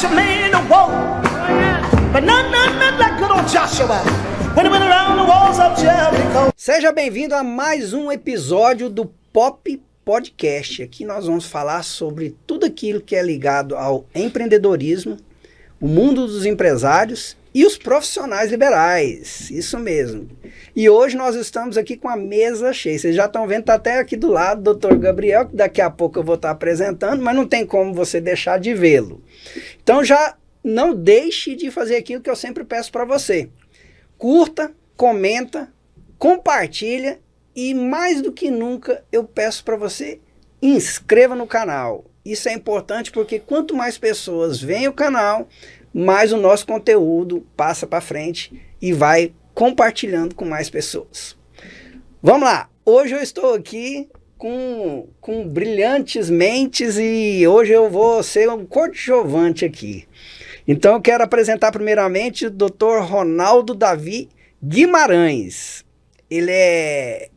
macho man in the war. But none like good old Joshua when he went around the walls of Jericho. Seja bem-vindo a mais um episódio do Pop Podcast. Aqui nós vamos falar sobre tudo aquilo que é ligado ao empreendedorismo, o mundo dos empresários e os profissionais liberais. Isso mesmo. E hoje nós estamos aqui com a mesa cheia. Vocês já estão vendo, tá até aqui do lado o Dr. Gabriel, que daqui a pouco eu vou estar apresentando, mas não tem como você deixar de vê-lo. Então já não deixe de fazer aquilo que eu sempre peço para você. Curta, comenta, compartilha e mais do que nunca eu peço para você inscreva no canal. Isso é importante porque quanto mais pessoas veem o canal, mais o nosso conteúdo passa para frente e vai compartilhando com mais pessoas. Vamos lá, hoje eu estou aqui com brilhantes mentes e hoje eu vou ser um coadjuvante aqui. Então eu quero apresentar primeiramente o Dr. Ronaldo Davi Guimarães. Ele é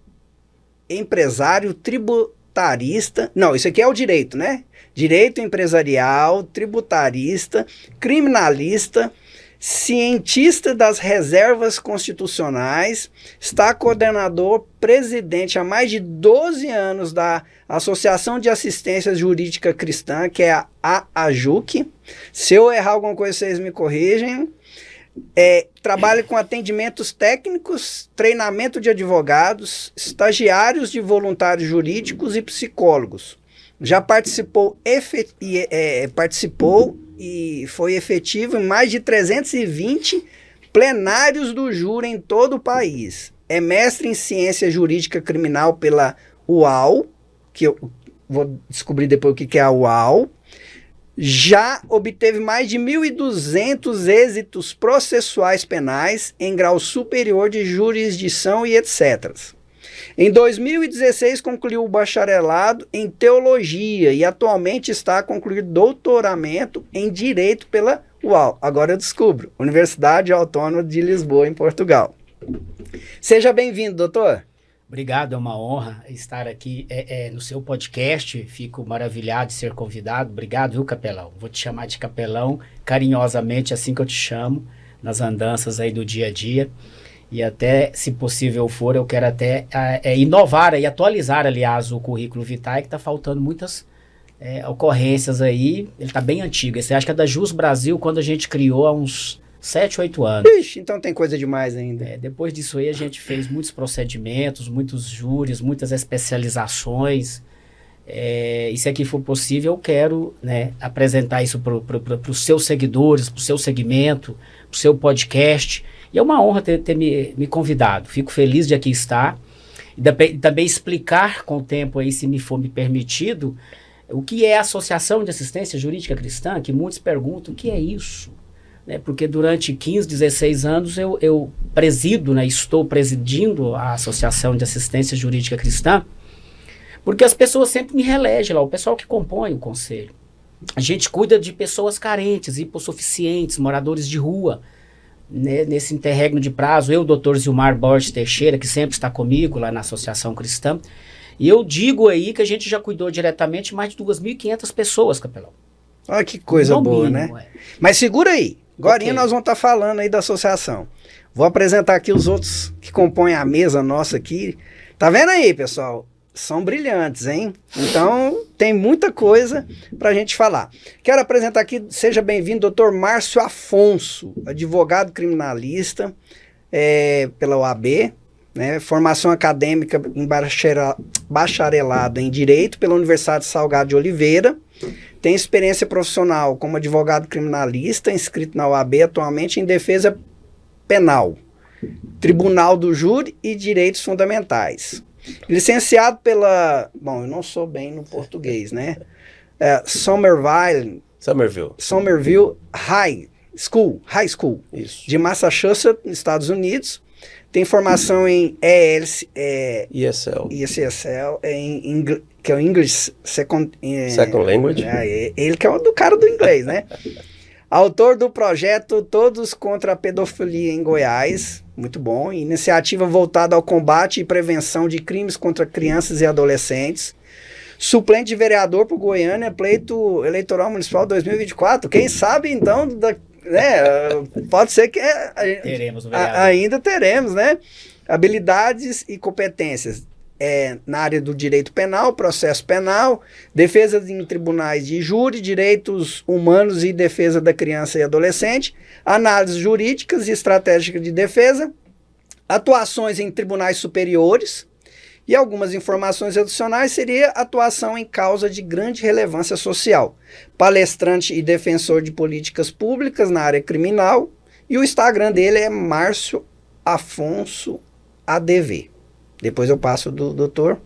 empresário tributarista, não, isso aqui é o direito, né? Direito empresarial, tributarista, criminalista, cientista das reservas constitucionais, está coordenador presidente há mais de 12 anos da Associação de Assistência Jurídica Cristã, que é a AAJUC. Se eu errar alguma coisa, vocês me corrigem. Trabalha com atendimentos técnicos, treinamento de advogados, estagiários de voluntários jurídicos e psicólogos. Já participou e foi efetivo em mais de 320 plenários do júri em todo o país. É mestre em ciência jurídica criminal pela UAL, que eu vou descobrir depois o que é a UAL. Já obteve mais de 1.200 êxitos processuais penais em grau superior de jurisdição e etc. Em 2016 concluiu o bacharelado em teologia e atualmente está a concluir doutoramento em direito pela UAL. Agora eu descubro, Universidade Autônoma de Lisboa, em Portugal. Seja bem-vindo, doutor. Obrigado, é uma honra estar aqui no seu podcast. Fico maravilhado de ser convidado. Obrigado, viu, Capelão? Vou te chamar de Capelão carinhosamente, assim que eu te chamo, nas andanças aí do dia a dia. E até, se possível for, eu quero até inovar e atualizar, aliás, o currículo vitae, que está faltando muitas ocorrências aí. Ele está bem antigo. Esse acho que é da Jus Brasil, quando a gente criou há uns 7, 8 anos. Ixi, então tem coisa demais ainda. Depois disso aí a gente fez muitos procedimentos, muitos júris, muitas especializações. E se aqui for possível, eu quero apresentar isso para os seus seguidores, para o seu segmento, para o seu podcast. E é uma honra ter me convidado. Fico feliz de aqui estar. E também explicar com o tempo aí, se me for me permitido, o que é a Associação de Assistência Jurídica Cristã, que muitos perguntam o que é isso. Porque durante 15, 16 anos eu presido, estou presidindo a Associação de Assistência Jurídica Cristã, porque as pessoas sempre me reelegem lá, o pessoal que compõe o conselho. A gente cuida de pessoas carentes, hipossuficientes, moradores de rua, nesse interregno de prazo. Eu, doutor Zilmar Borges Teixeira, que sempre está comigo lá na Associação Cristã, e eu digo aí que a gente já cuidou diretamente de mais de 2.500 pessoas, Capelão. Olha que coisa boa, mínimo, né? Mas segura aí. Agora nós vamos estar falando aí da associação. Vou apresentar aqui os outros que compõem a mesa nossa aqui. Tá vendo aí, pessoal? São brilhantes, hein? Então, tem muita coisa pra gente falar. Quero apresentar aqui, seja bem-vindo, Dr. Márcio Afonso, advogado criminalista pela OAB, formação acadêmica em bacharelado em Direito pela Universidade Salgado de Oliveira. Tem experiência profissional como advogado criminalista, inscrito na OAB atualmente em defesa penal, Tribunal do Júri e Direitos Fundamentais. Licenciado pela... Bom, eu não sou bem no português, né? Somerville High School, isso, de Massachusetts, Estados Unidos. Tem formação em ESL, que é o English Second Language. Ele que é do cara do inglês, né? Autor do projeto Todos contra a Pedofilia em Goiás, muito bom. Iniciativa voltada ao combate e prevenção de crimes contra crianças e adolescentes. suplente de vereador por Goiânia, pleito eleitoral municipal 2024. Quem sabe, então, pode ser que Teremos o vereador. ainda teremos, né? Habilidades e competências na área do direito penal, processo penal, defesa em tribunais de júri, direitos humanos e defesa da criança e adolescente, análises jurídicas e estratégicas de defesa, atuações em tribunais superiores e algumas informações adicionais seria atuação em causa de grande relevância social, palestrante e defensor de políticas públicas na área criminal, e o Instagram dele é Márcio Afonso ADV. Depois eu passo do doutor.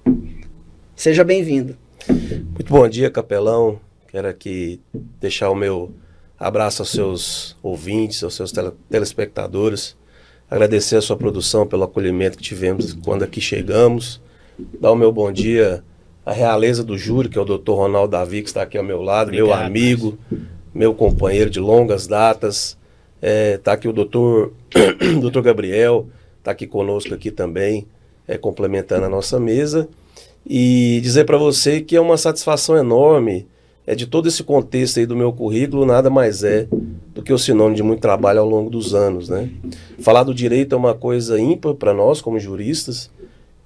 Seja bem-vindo. Muito bom dia, capelão. Quero aqui deixar o meu abraço aos seus ouvintes, aos seus telespectadores. Agradecer a sua produção pelo acolhimento que tivemos quando aqui chegamos. Dar o meu bom dia à realeza do júri, que é o doutor Ronaldo Davi, que está aqui ao meu lado, obrigado, meu amigo, meu companheiro de longas datas. Está aqui o doutor Gabriel, está aqui conosco aqui também, complementando a nossa mesa. E dizer para você que é uma satisfação enorme, de todo esse contexto aí do meu currículo, nada mais é do que o sinônimo de muito trabalho ao longo dos anos, né? Falar do direito é uma coisa ímpar para nós, como juristas,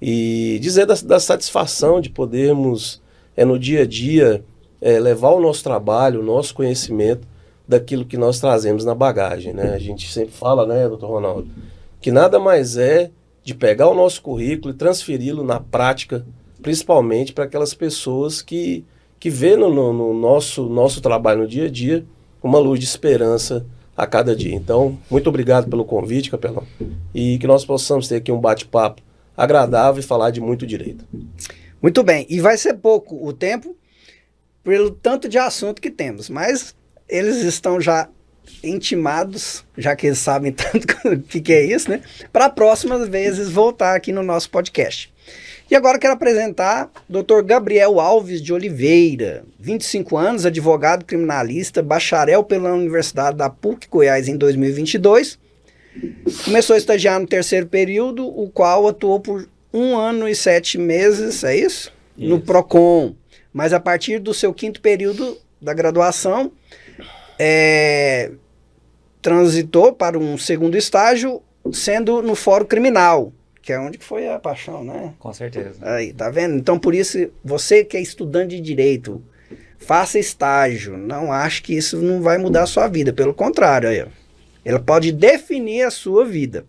e dizer da satisfação de podermos, no dia a dia, levar o nosso trabalho, o nosso conhecimento daquilo que nós trazemos na bagagem, né? A gente sempre fala, né, doutor Ronaldo, que nada mais é de pegar o nosso currículo e transferi-lo na prática, principalmente para aquelas pessoas que vê no nosso trabalho no dia a dia uma luz de esperança a cada dia. Então, muito obrigado pelo convite, capelão, e que nós possamos ter aqui um bate-papo agradável e falar de muito direito. Muito bem, e vai ser pouco o tempo pelo tanto de assunto que temos, mas eles estão já intimados, já que eles sabem tanto o que é isso, né? Para próximas vezes voltar aqui no nosso podcast. E agora quero apresentar o Dr. Gabriel Alves de Oliveira, 25 anos, advogado criminalista, bacharel pela Universidade da PUC Goiás em 2022. Começou a estagiar no terceiro período, o qual atuou por 1 ano e 7 meses, é isso? No PROCON. Mas a partir do seu 5º período da graduação, transitou para um 2º estágio, sendo no Fórum Criminal, que é onde foi a paixão, né? Com certeza. Aí, tá vendo? Então, por isso, você que é estudante de direito, faça estágio. Não ache que isso não vai mudar a sua vida. Pelo contrário, aí, ela pode definir a sua vida.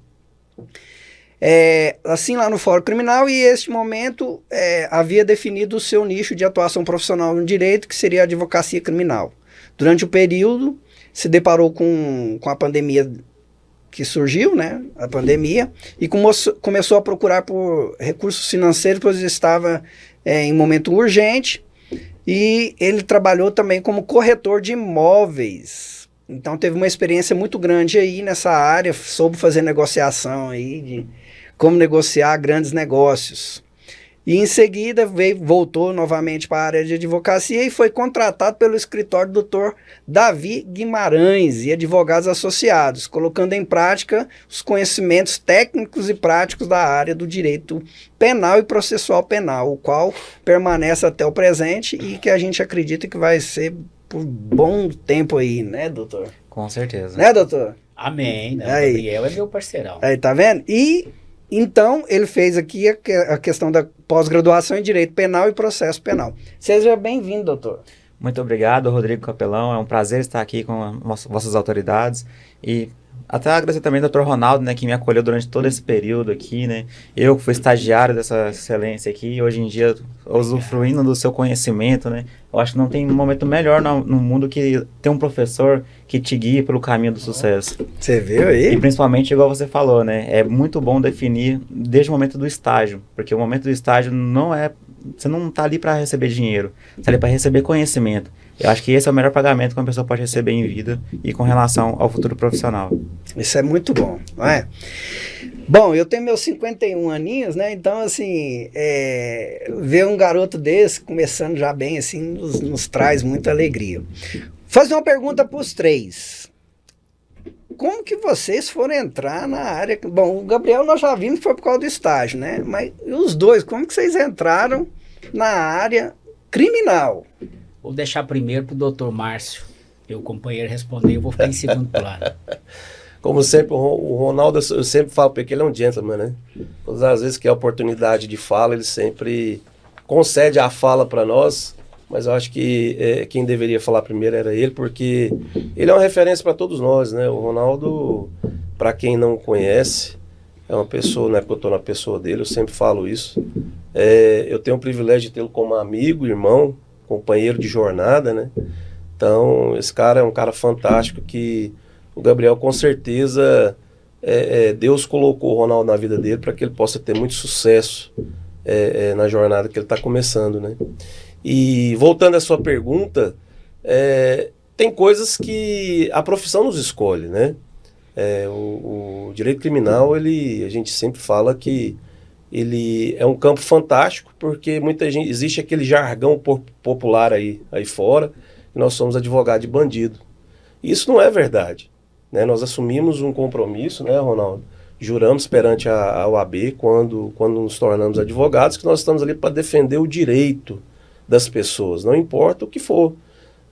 Assim, lá no Fórum Criminal, e este momento havia definido o seu nicho de atuação profissional no direito, que seria a advocacia criminal. Durante o período, se deparou com a pandemia que surgiu, né, a pandemia, e começou a procurar por recursos financeiros, pois estava em momento urgente, e ele trabalhou também como corretor de imóveis. Então teve uma experiência muito grande aí nessa área, soube fazer negociação aí, de como negociar grandes negócios. E em seguida voltou novamente para a área de advocacia e foi contratado pelo escritório do Dr. Davi Guimarães e advogados associados, colocando em prática os conhecimentos técnicos e práticos da área do direito penal e processual penal, o qual permanece até o presente e que a gente acredita que vai ser por bom tempo aí, né, doutor? Com certeza. Né, doutor? Amém. Né? Aí. Gabriel é meu parceirão. Aí, tá vendo? E então ele fez aqui a questão da pós-graduação em Direito Penal e Processo Penal. Seja bem-vindo, doutor. Muito obrigado, Rodrigo Capelão. É um prazer estar aqui com vossas autoridades. E até agradecer também ao Dr. Ronaldo, né, que me acolheu durante todo esse período aqui, né? Eu que fui estagiário dessa excelência aqui, hoje em dia usufruindo do seu conhecimento, né? Eu acho que não tem um momento melhor no mundo que ter um professor que te guie pelo caminho do sucesso. Você viu aí? E principalmente, igual você falou, né? É muito bom definir desde o momento do estágio, porque o momento do estágio não é... Você não está ali para receber dinheiro, você está ali para receber conhecimento. Eu acho que esse é o melhor pagamento que uma pessoa pode receber em vida e com relação ao futuro profissional. Isso é muito bom, não é? Bom, eu tenho meus 51 aninhos, né? Então, assim, ver um garoto desse começando já bem, assim, nos traz muita alegria. Fazer uma pergunta para os três. Como que vocês foram entrar na área... Bom, o Gabriel nós já vimos que foi por causa do estágio, né? Mas e os dois, como que vocês entraram na área criminal. Vou deixar primeiro para o doutor Márcio, meu companheiro, responder. Eu vou ficar em segundo plano. Como sempre, o Ronaldo, eu sempre falo porque ele é um gentleman, né? Todas as vezes que é oportunidade de fala, ele sempre concede a fala para nós, mas eu acho que quem deveria falar primeiro era ele, porque ele é uma referência para todos nós, né? O Ronaldo, para quem não conhece, é uma pessoa, né? Porque eu estou na pessoa dele, eu sempre falo isso. Eu tenho o privilégio de tê-lo como amigo, irmão, companheiro de jornada, né? Então, esse cara é um cara fantástico que o Gabriel, com certeza, Deus colocou o Ronaldo na vida dele para que ele possa ter muito sucesso na jornada que ele está começando, né? E voltando à sua pergunta, tem coisas que a profissão nos escolhe, né? O direito criminal, a gente sempre fala que ele é um campo fantástico, porque muita gente, existe aquele jargão popular aí fora, que nós somos advogado de bandido. Isso não é verdade. Né? Nós assumimos um compromisso, né, Ronaldo? Juramos perante a OAB, quando nos tornamos advogados, que nós estamos ali para defender o direito das pessoas, não importa o que for.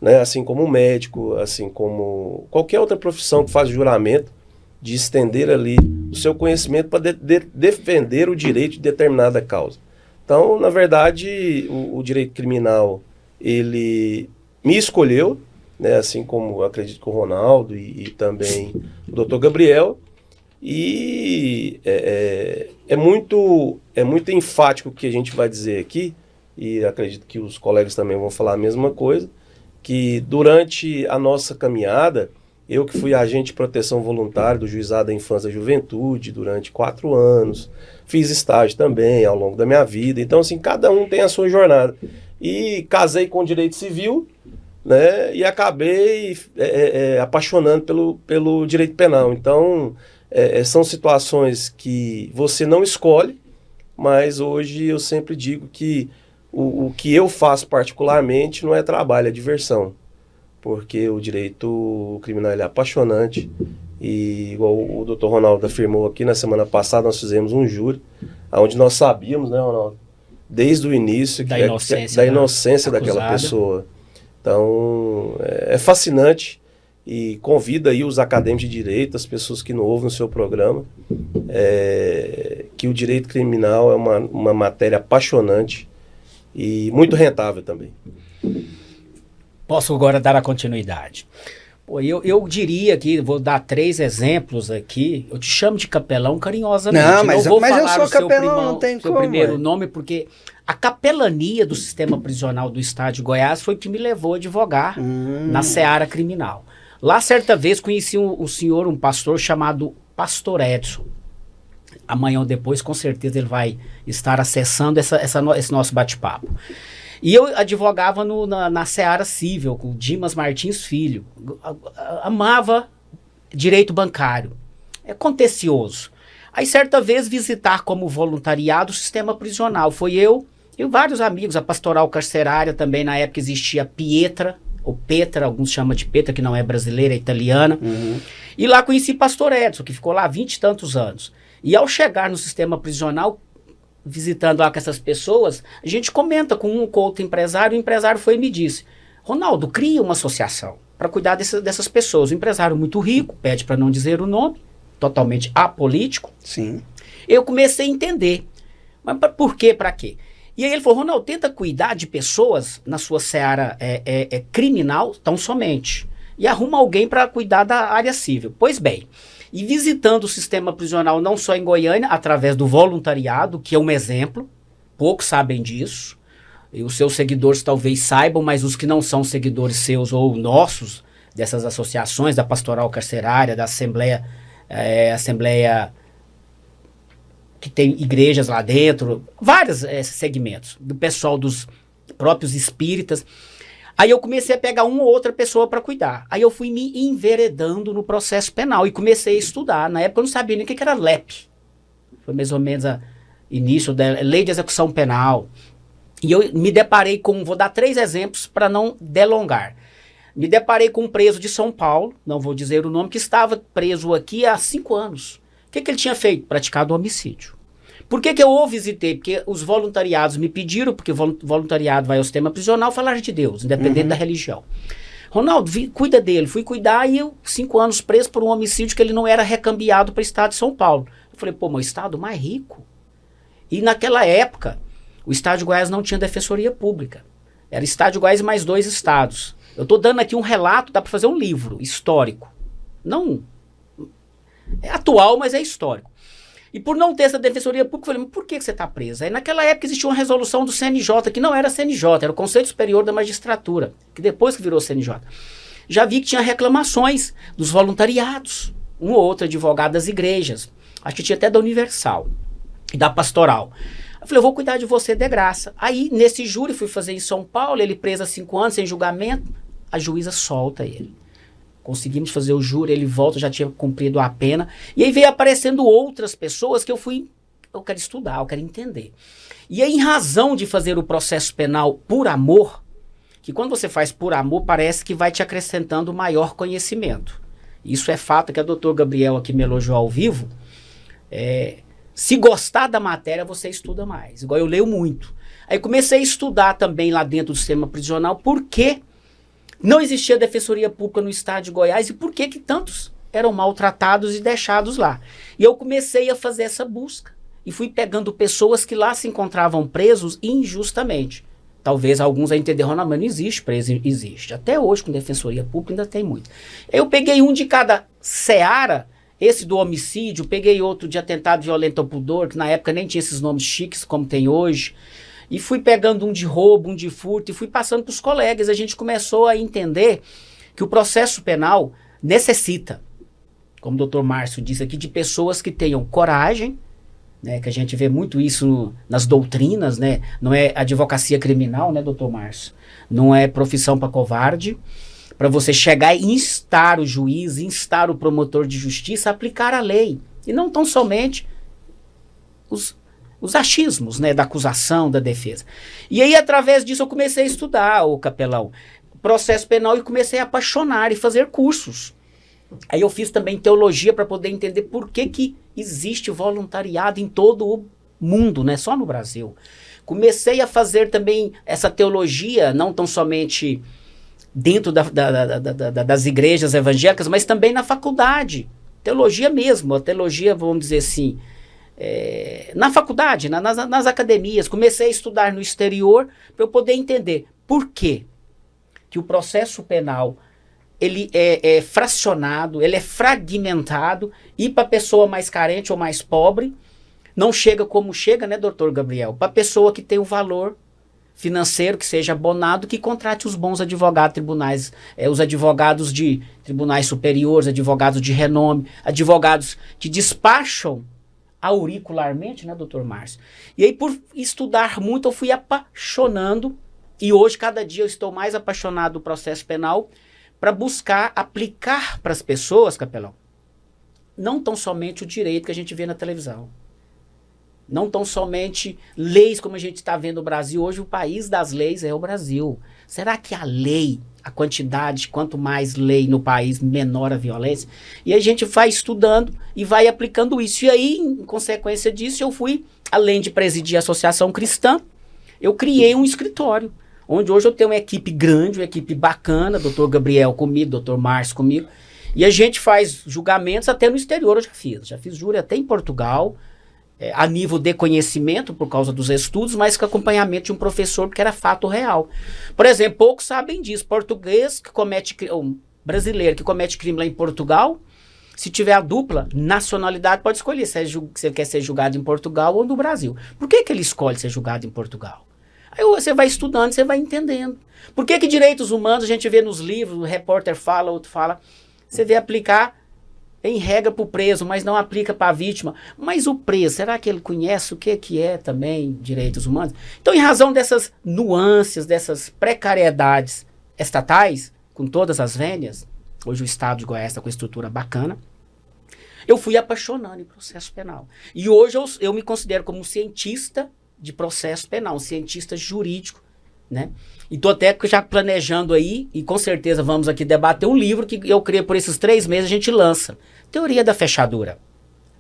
Né? Assim como um médico, assim como qualquer outra profissão que faz juramento, de estender ali o seu conhecimento para defender o direito de determinada causa. Então, na verdade, o direito criminal, ele me escolheu, né, assim como eu acredito que o Ronaldo e também o doutor Gabriel, e é muito enfático o que a gente vai dizer aqui, e acredito que os colegas também vão falar a mesma coisa, que durante a nossa caminhada, eu que fui agente de proteção voluntária do Juizado da Infância e Juventude durante 4 anos, fiz estágio também ao longo da minha vida, então assim, cada um tem a sua jornada. E casei com direito civil, né, e acabei apaixonando pelo direito penal. Então, são situações que você não escolhe, mas hoje eu sempre digo que o que eu faço particularmente não é trabalho, é diversão. Porque o direito criminal ele é apaixonante e, igual o Dr. Ronaldo afirmou aqui, na semana passada nós fizemos um júri, onde nós sabíamos, né, Ronaldo, desde o início da inocência daquela pessoa. Então, é fascinante e convido aí os acadêmicos de direito, as pessoas que não ouvem o seu programa, que o direito criminal é uma matéria apaixonante e muito rentável também. Posso agora dar a continuidade. Pô, eu diria que, vou dar 3 exemplos aqui, eu te chamo de capelão carinhosamente. Não, mas vou eu falar sou o seu capelão, não tem seu como. primeiro nome, porque a capelania do sistema prisional do estado de Goiás foi o que me levou a advogar na seara criminal. Lá, certa vez, conheci um pastor chamado Pastor Edson. Amanhã ou depois, com certeza, ele vai estar acessando esse nosso bate-papo. E eu advogava na seara civil, com o Dimas Martins Filho. Amava direito bancário. É contencioso. Aí, certa vez, visitar como voluntariado o sistema prisional. Foi eu e vários amigos, a pastoral carcerária também, na época existia Pietra, ou Petra, alguns chamam de Petra, que não é brasileira, é italiana. E lá conheci Pastor Edson, que ficou lá 20 e tantos anos. E ao chegar no sistema prisional, visitando lá com essas pessoas, a gente comenta com um ou outro empresário, o empresário foi e me disse, Ronaldo, cria uma associação para cuidar dessas pessoas. O empresário muito rico, pede para não dizer o nome, totalmente apolítico. Sim. Eu comecei a entender, mas por quê, para quê? E aí ele falou, Ronaldo, tenta cuidar de pessoas na sua seara criminal tão somente, e arruma alguém para cuidar da área civil. Pois bem, e visitando o sistema prisional não só em Goiânia, através do voluntariado, que é um exemplo, poucos sabem disso, e os seus seguidores talvez saibam, mas os que não são seguidores seus ou nossos, dessas associações, da pastoral carcerária, da assembleia que tem igrejas lá dentro, vários segmentos, do pessoal dos próprios espíritas. Aí eu comecei a pegar uma ou outra pessoa para cuidar. Aí eu fui me enveredando no processo penal e comecei a estudar. Na época eu não sabia nem o que era LEP. Foi mais ou menos o início da Lei de Execução Penal. E eu me deparei com, vou dar 3 exemplos para não delongar. Me deparei com um preso de São Paulo, não vou dizer o nome, que estava preso aqui há 5 anos. O que ele tinha feito? Praticado homicídio. Por que eu o visitei? Porque os voluntariados me pediram, porque voluntariado vai ao sistema prisional falar de Deus, independente da religião. Ronaldo, cuida dele. Fui cuidar e eu, 5 anos preso por um homicídio que ele não era recambiado para o estado de São Paulo. Eu falei, pô, mas o estado mais rico. E naquela época, o estado de Goiás não tinha defensoria pública. Era estado de Goiás e mais 2 estados. Eu estou dando aqui um relato, dá para fazer um livro histórico. Não é atual, mas é histórico. E por não ter essa defensoria pública, eu falei, mas por que você está preso? Aí naquela época existia uma resolução do CNJ, que não era CNJ, era o Conselho Superior da Magistratura, que depois que virou CNJ. Já vi que tinha reclamações dos voluntariados, um ou outro advogado das igrejas, acho que tinha até da Universal e da Pastoral. Eu falei, eu vou cuidar de você de graça. Aí, nesse júri, fui fazer em São Paulo, ele preso há 5 anos, sem julgamento, a juíza solta ele. Conseguimos fazer o júri, ele volta, já tinha cumprido a pena. E aí veio aparecendo outras pessoas que eu quero estudar, eu quero entender. E aí, em razão de fazer o processo penal por amor, que quando você faz por amor, parece que vai te acrescentando maior conhecimento. Isso é fato, que a doutor Gabriel aqui me elogiou ao vivo. Se gostar da matéria, você estuda mais. Igual eu leio muito. Aí comecei a estudar também lá dentro do sistema prisional, porque não existia defensoria pública no estado de Goiás e por que tantos eram maltratados e deixados lá. E eu comecei a fazer essa busca. E fui pegando pessoas que lá se encontravam presos injustamente. Talvez alguns a entenderam, não, mas não existe preso, existe. Até hoje com defensoria pública ainda tem muito. Eu peguei um de cada seara, esse do homicídio, peguei outro de atentado violento ao pudor, que na época nem tinha esses nomes chiques como tem hoje. E fui pegando um de roubo, um de furto, e fui passando para os colegas. A gente começou a entender que o processo penal necessita, como o doutor Márcio disse aqui, de pessoas que tenham coragem, né, que a gente vê muito isso nas doutrinas, né, não é advocacia criminal, né, doutor Márcio? Não é profissão para covarde, para você chegar e instar o juiz, instar o promotor de justiça a aplicar a lei. E não tão somente os achismos, né, da acusação, da defesa. E aí, através disso, eu comecei a estudar, o capelão, processo penal, e comecei a apaixonar e fazer cursos. Aí eu fiz também teologia para poder entender por que existe voluntariado em todo o mundo, né, só no Brasil. Comecei a fazer também essa teologia, não tão somente dentro das igrejas evangélicas, mas também na faculdade. Teologia mesmo, a teologia, vamos dizer assim, na faculdade, nas academias. Comecei a estudar no exterior para eu poder entender por que o processo penal ele é fracionado, ele é fragmentado, e para a pessoa mais carente ou mais pobre não chega como chega, né, doutor Gabriel? Para a pessoa que tem o valor financeiro, que seja abonado, que contrate os bons advogados, tribunais, os advogados de tribunais superiores, advogados de renome, advogados que despacham auricularmente, né, doutor Márcio? E aí, por estudar muito, eu fui apaixonando, e hoje, cada dia, eu estou mais apaixonado do processo penal para buscar aplicar para as pessoas, capelão, não tão somente o direito que a gente vê na televisão, não tão somente leis como a gente está vendo no Brasil. Hoje o país das leis é o Brasil. Será que a lei, a quantidade, quanto mais lei no país, menor a violência? E a gente vai estudando e vai aplicando isso. E aí, em consequência disso, eu fui, além de presidir a Associação Cristã, eu criei um escritório, onde hoje eu tenho uma equipe grande, uma equipe bacana, doutor Gabriel comigo, doutor Márcio comigo, e a gente faz julgamentos até no exterior. Eu já fiz júri até em Portugal, a nível de conhecimento, por causa dos estudos, mas com acompanhamento de um professor, porque era fato real. Por exemplo, poucos sabem disso. Português que comete, brasileiro que comete crime lá em Portugal, se tiver a dupla nacionalidade, pode escolher se ele quer ser julgado em Portugal ou no Brasil. Por que ele escolhe ser julgado em Portugal? Aí você vai estudando, você vai entendendo. Por que direitos humanos a gente vê nos livros, o repórter fala, outro fala, você vê aplicar em regra para o preso, mas não aplica para a vítima. Mas o preso, será que ele conhece o que é também direitos humanos? Então, em razão dessas nuances, dessas precariedades estatais, com todas as vênias, hoje o estado de Goiás está com estrutura bacana, eu fui apaixonando em processo penal. E hoje eu me considero como um cientista de processo penal, um cientista jurídico, né? E estou até já planejando aí, e com certeza vamos aqui debater um livro que eu criei por esses 3 meses, a gente lança. Teoria da fechadura.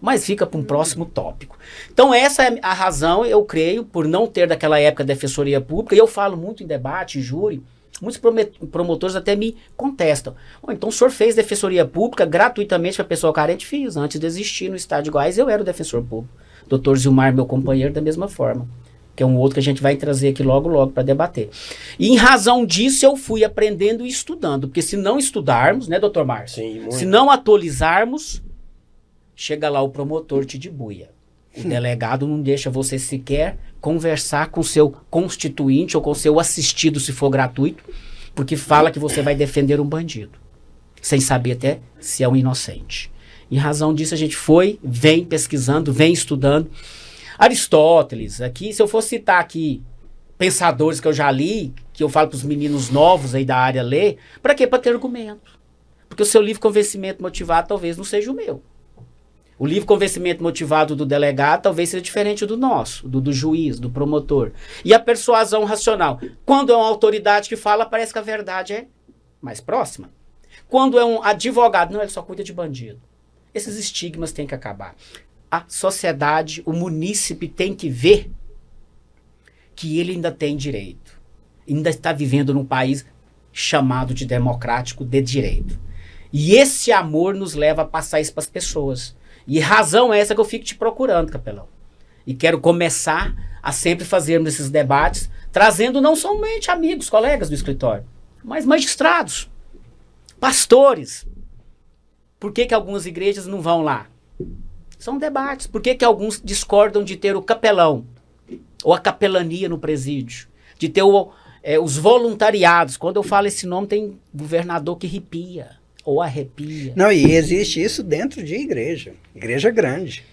Mas fica para um próximo tópico. Então essa é a razão, eu creio, por não ter daquela época defensoria pública, e eu falo muito em debate, em júri, muitos promotores até me contestam. Então o senhor fez defensoria pública gratuitamente para pessoa carente? Fiz. Antes de existir no estado de Goiás, eu era o defensor público. Dr. Zilmar, meu companheiro, da mesma forma. Que é um outro que a gente vai trazer aqui logo para debater. E em razão disso eu fui aprendendo e estudando. Porque se não estudarmos, né, doutor Márcio? Sim, muito. Se não atualizarmos, chega lá o promotor te debuia. O delegado não deixa você sequer conversar com seu constituinte ou com seu assistido, se for gratuito, porque fala que você vai defender um bandido, sem saber até se é um inocente. Em razão disso a gente vem pesquisando, vem estudando. Aristóteles, aqui, se eu for citar aqui pensadores que eu já li, que eu falo para os meninos novos aí da área ler, para quê? Para ter argumento. Porque o seu livro Convencimento Motivado talvez não seja o meu. O livro Convencimento Motivado do delegado talvez seja diferente do nosso, do juiz, do promotor. E a persuasão racional. Quando é uma autoridade que fala, parece que a verdade é mais próxima. Quando é um advogado, não, ele só cuida de bandido. Esses estigmas têm que acabar. A sociedade, o munícipe tem que ver que ele ainda tem direito. Ainda está vivendo num país chamado de democrático de direito. E esse amor nos leva a passar isso para as pessoas. E razão é essa que eu fico te procurando, capelão. E quero começar a sempre fazermos esses debates, trazendo não somente amigos, colegas do escritório, mas magistrados, pastores. Por que algumas igrejas não vão lá? São debates. Por que alguns discordam de ter o capelão ou a capelania no presídio? De ter os voluntariados. Quando eu falo esse nome, tem governador que arrepia ou arrepia. Não, e existe isso dentro de igreja. Igreja grande.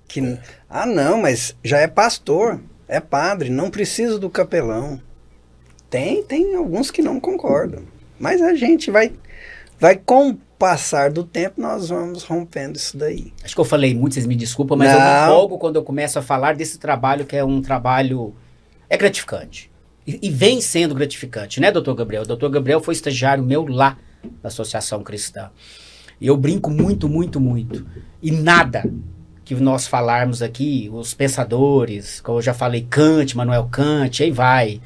Que, não, mas já é pastor, é padre, não precisa do capelão. Tem alguns que não concordam. Mas a gente vai com o passar do tempo, nós vamos rompendo isso daí. Acho que eu falei muito, vocês me desculpam, mas eu me empolgo quando eu começo a falar desse trabalho, que é um trabalho gratificante. E vem sendo gratificante, né, doutor Gabriel? O doutor Gabriel foi estagiário meu lá da Associação Cristã. E eu brinco muito, muito, muito. E nada que nós falarmos aqui, os pensadores, como eu já falei, Kant, Manuel Kant, aí vai,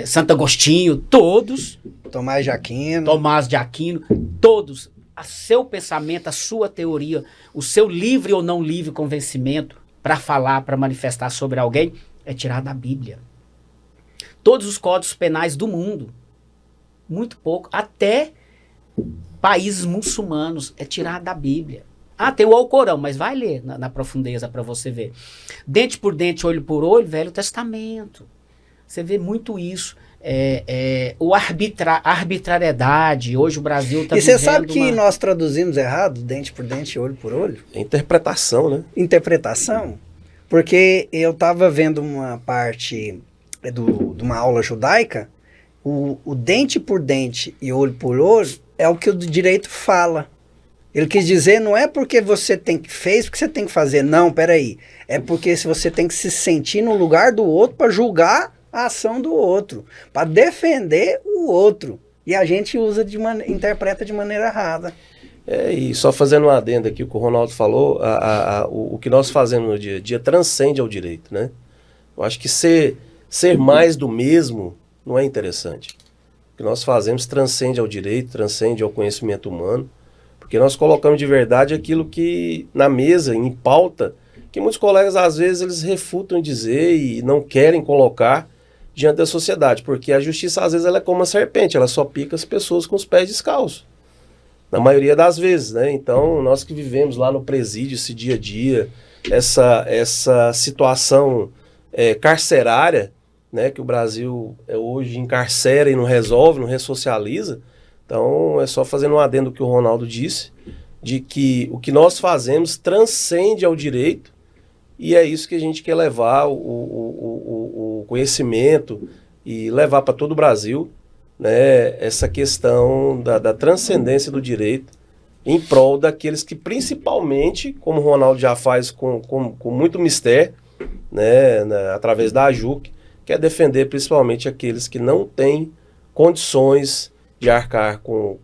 Santo Agostinho, todos... Tomás de Aquino, todos, a seu pensamento, a sua teoria, o seu livre ou não livre convencimento para falar, para manifestar sobre alguém, é tirar da Bíblia. Todos os códigos penais do mundo, muito pouco, até países muçulmanos, é tirar da Bíblia. Tem o Alcorão, mas vai ler na profundeza para você ver. Dente por dente, olho por olho, Velho Testamento. Você vê muito isso. Arbitrariedade. Hoje o Brasil está vivendo. E você sabe que nós traduzimos errado, dente por dente, olho por olho? É interpretação, né? Interpretação. Porque eu estava vendo uma parte de uma aula judaica, o dente por dente e olho por olho é o que o direito fala. Ele quis dizer, não é porque você fez porque você tem que fazer. Não, peraí. É porque se você tem que se sentir no lugar do outro para julgar a ação do outro, para defender o outro. E a gente interpreta de maneira errada. E só fazendo um adendo aqui, o que o Ronaldo falou, o que nós fazemos no dia a dia transcende ao direito, né? Eu acho que ser mais do mesmo não é interessante. O que nós fazemos transcende ao direito, transcende ao conhecimento humano, porque nós colocamos de verdade aquilo que na mesa, em pauta, que muitos colegas às vezes eles refutam em dizer e não querem colocar diante da sociedade, porque a justiça às vezes ela é como uma serpente, ela só pica as pessoas com os pés descalços, na maioria das vezes, né? Então nós que vivemos lá no presídio esse dia a dia, essa situação carcerária, né, que o Brasil hoje encarcera e não resolve, não ressocializa. Então é só fazendo um adendo que o Ronaldo disse, de que o que nós fazemos transcende ao direito. E é isso que a gente quer levar, o conhecimento e levar para todo o Brasil, né, essa questão da transcendência do direito em prol daqueles que principalmente, como o Ronaldo já faz com muito mistério, né, através da AJUC, quer defender principalmente aqueles que não têm condições de arcar com